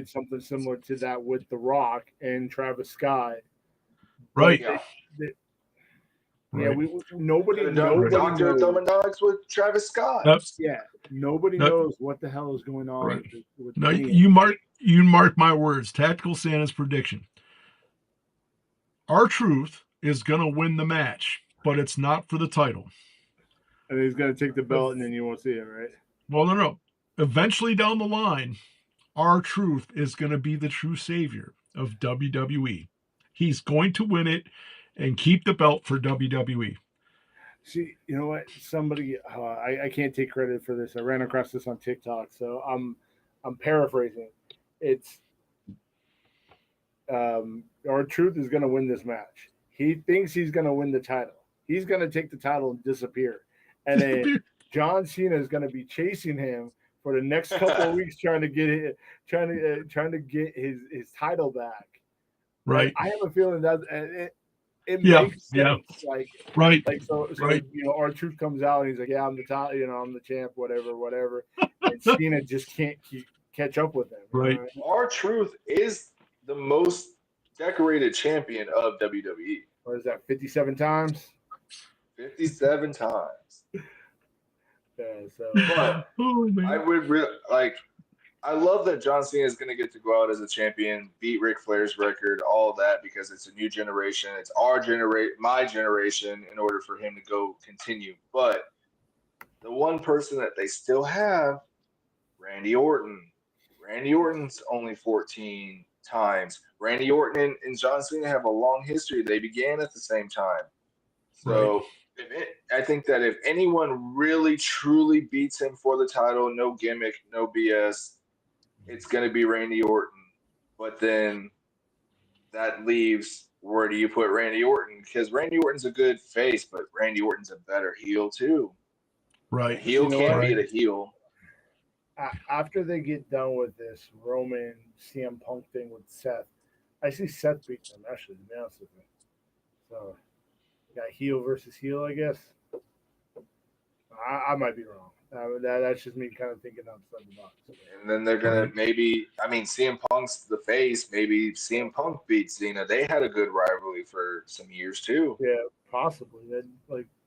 something similar to that with The Rock and Travis Scott. Right. Nobody Dr. Thumbdogs with Travis Scott. Yeah. Nobody knows what the hell is going on. With you mark my words, Tactical Santa's prediction. R-Truth is going to win the match, but it's not for the title. And he's going to take the belt, and then you won't see it, right? Well, no. Eventually down the line, R-Truth is going to be the true savior of WWE. He's going to win it and keep the belt for WWE. See, you know what? Somebody, I can't take credit for this. I ran across this on TikTok, so I'm paraphrasing. It's R-Truth is going to win this match. He thinks he's going to win the title. He's going to take the title and disappear, and then John Cena is going to be chasing him for the next couple of weeks, trying to get his title back. Right. Like, I have a feeling that it makes sense. Yeah. Like so right. You know, R-Truth comes out and he's like, yeah, I'm the top, you know, I'm the champ, whatever. And Cena just can't catch up with him. Right. R-Truth is the most decorated champion of WWE. What is that, 57 times? 57 times. Yeah, so but I would I love that John Cena is going to get to go out as a champion, beat Ric Flair's record, all that, because it's a new generation. It's my generation, in order for him to continue. But the one person that they still have, Randy Orton. Randy Orton's only 14 times. Randy Orton and John Cena have a long history. They began at the same time. So I think that if anyone really, truly beats him for the title, no gimmick, no BS, it's going to be Randy Orton. But then that leaves, where do you put Randy Orton? Because Randy Orton's a good face, but Randy Orton's a better heel too. Right. A heel can't beat a heel. After they get done with this Roman CM Punk thing with Seth, I see Seth beat them, actually, to be honest with you. So, got heel versus heel, I guess. I might be wrong. That's just me kind of thinking outside the box. And then they're going to CM Punk's the face. Maybe CM Punk beats Cena. They had a good rivalry for some years, too. Yeah, possibly.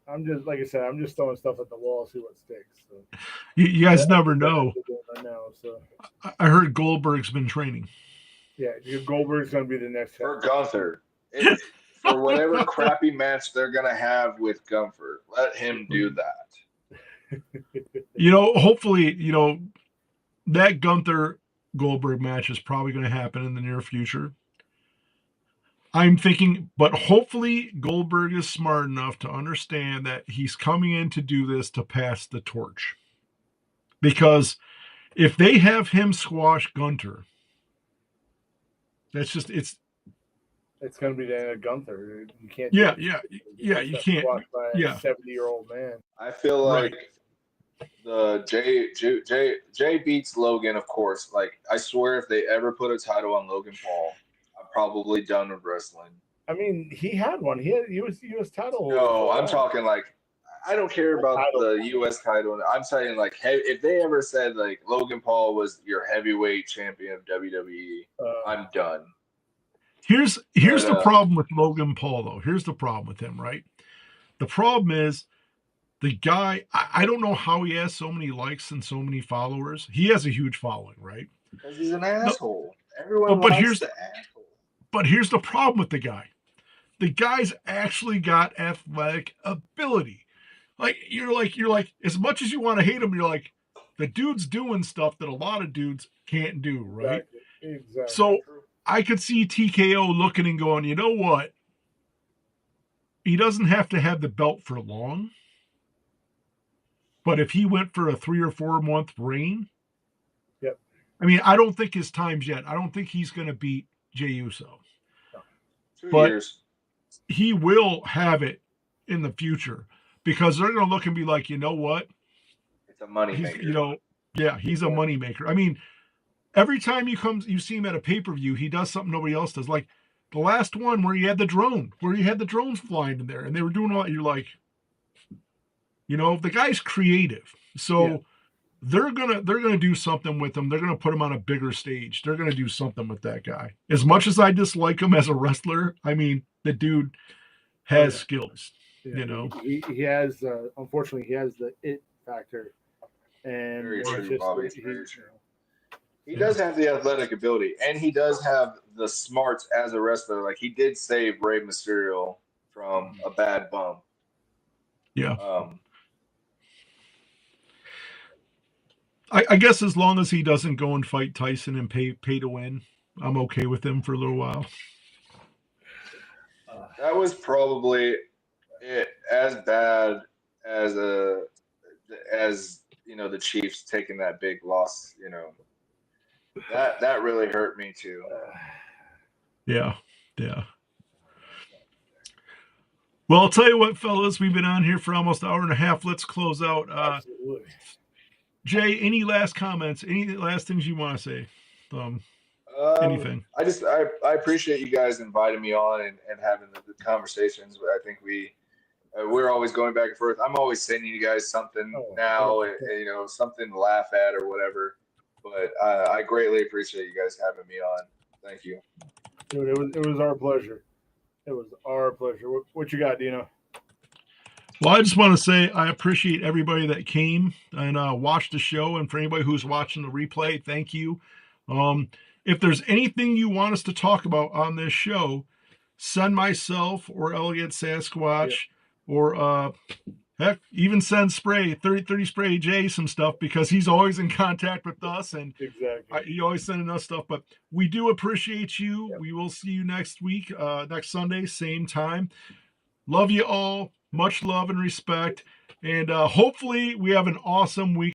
I'm just, like I said, I'm just throwing stuff at the wall, see what sticks. So. You guys never know. Right now, so. I heard Goldberg's been training. Yeah, Goldberg's going to be the next for Gunther. For whatever crappy match they're going to have with Gunther, let him do that. Hopefully, that Gunther Goldberg match is probably going to happen in the near future. I'm thinking, but hopefully Goldberg is smart enough to understand that he's coming in to do this to pass the torch. Because if they have him squash Gunther, it's going to be the end of Gunther. You can't. Yeah, you can't. By a 70-year-old man. I feel like the Jay beats Logan, of course. Like, I swear, if they ever put a title on Logan Paul, I'm probably done with wrestling. I mean, he had one. He was U.S. title. No, I'm talking like, I don't care about the U.S. title. I'm saying, like, if they ever said, like, Logan Paul was your heavyweight champion of WWE, I'm done. Here's the problem with Logan Paul, though. Here's the problem with him, right? The problem is the guy, I don't know how he has so many likes and so many followers. He has a huge following, right? Because he's an asshole. Everyone likes the asshole. But here's the problem with the guy. The guy's actually got athletic ability. Like, you're like, as much as you want to hate him, you're like, the dude's doing stuff that a lot of dudes can't do, right? Exactly. So I could see TKO looking and going, you know what? He doesn't have to have the belt for long. But if he went for a 3 or 4 month reign, I mean, I don't think his time's yet. I don't think he's going to beat Jey Uso. No. 2 years. He will have it in the future because they're going to look and be like, you know what? It's a moneymaker. He's a moneymaker. I mean, every time you see him at a pay-per-view, he does something nobody else does. Like the last one where he had the drones flying in there and they were doing all that. You're like, the guy's creative. So they're gonna do something with him. They're gonna put him on a bigger stage. They're gonna do something with that guy. As much as I dislike him as a wrestler, I mean, the dude has skills. He has unfortunately he has the it factor, and very true, Bobby. He does have the athletic ability, and he does have the smarts as a wrestler. Like, he did save Rey Mysterio from a bad bump. Yeah. I guess as long as he doesn't go and fight Tyson and pay to win, I'm okay with him for a little while. That was probably as bad as the Chiefs taking that big loss. That really hurt me too. Yeah. Well, I'll tell you what, fellas, we've been on here for almost an hour and a half. Let's close out. Absolutely. Jay, any last comments? Any last things you want to say? Anything? I appreciate you guys inviting me on and having the conversations. I think we're always going back and forth. I'm always sending you guys something something to laugh at or whatever. But I greatly appreciate you guys having me on. Thank you. Dude, it was our pleasure. It was our pleasure. What you got, Dino? Well, I just want to say I appreciate everybody that came and watched the show. And for anybody who's watching the replay, thank you. If there's anything you want us to talk about on this show, send myself or Elegant Sasquatch or heck, even send 30 Spray Jay some stuff, because he's always in contact with us, and he always sending us stuff. But we do appreciate you. Yep. We will see you next week, next Sunday, same time. Love you all. Much love and respect. And hopefully we have an awesome week.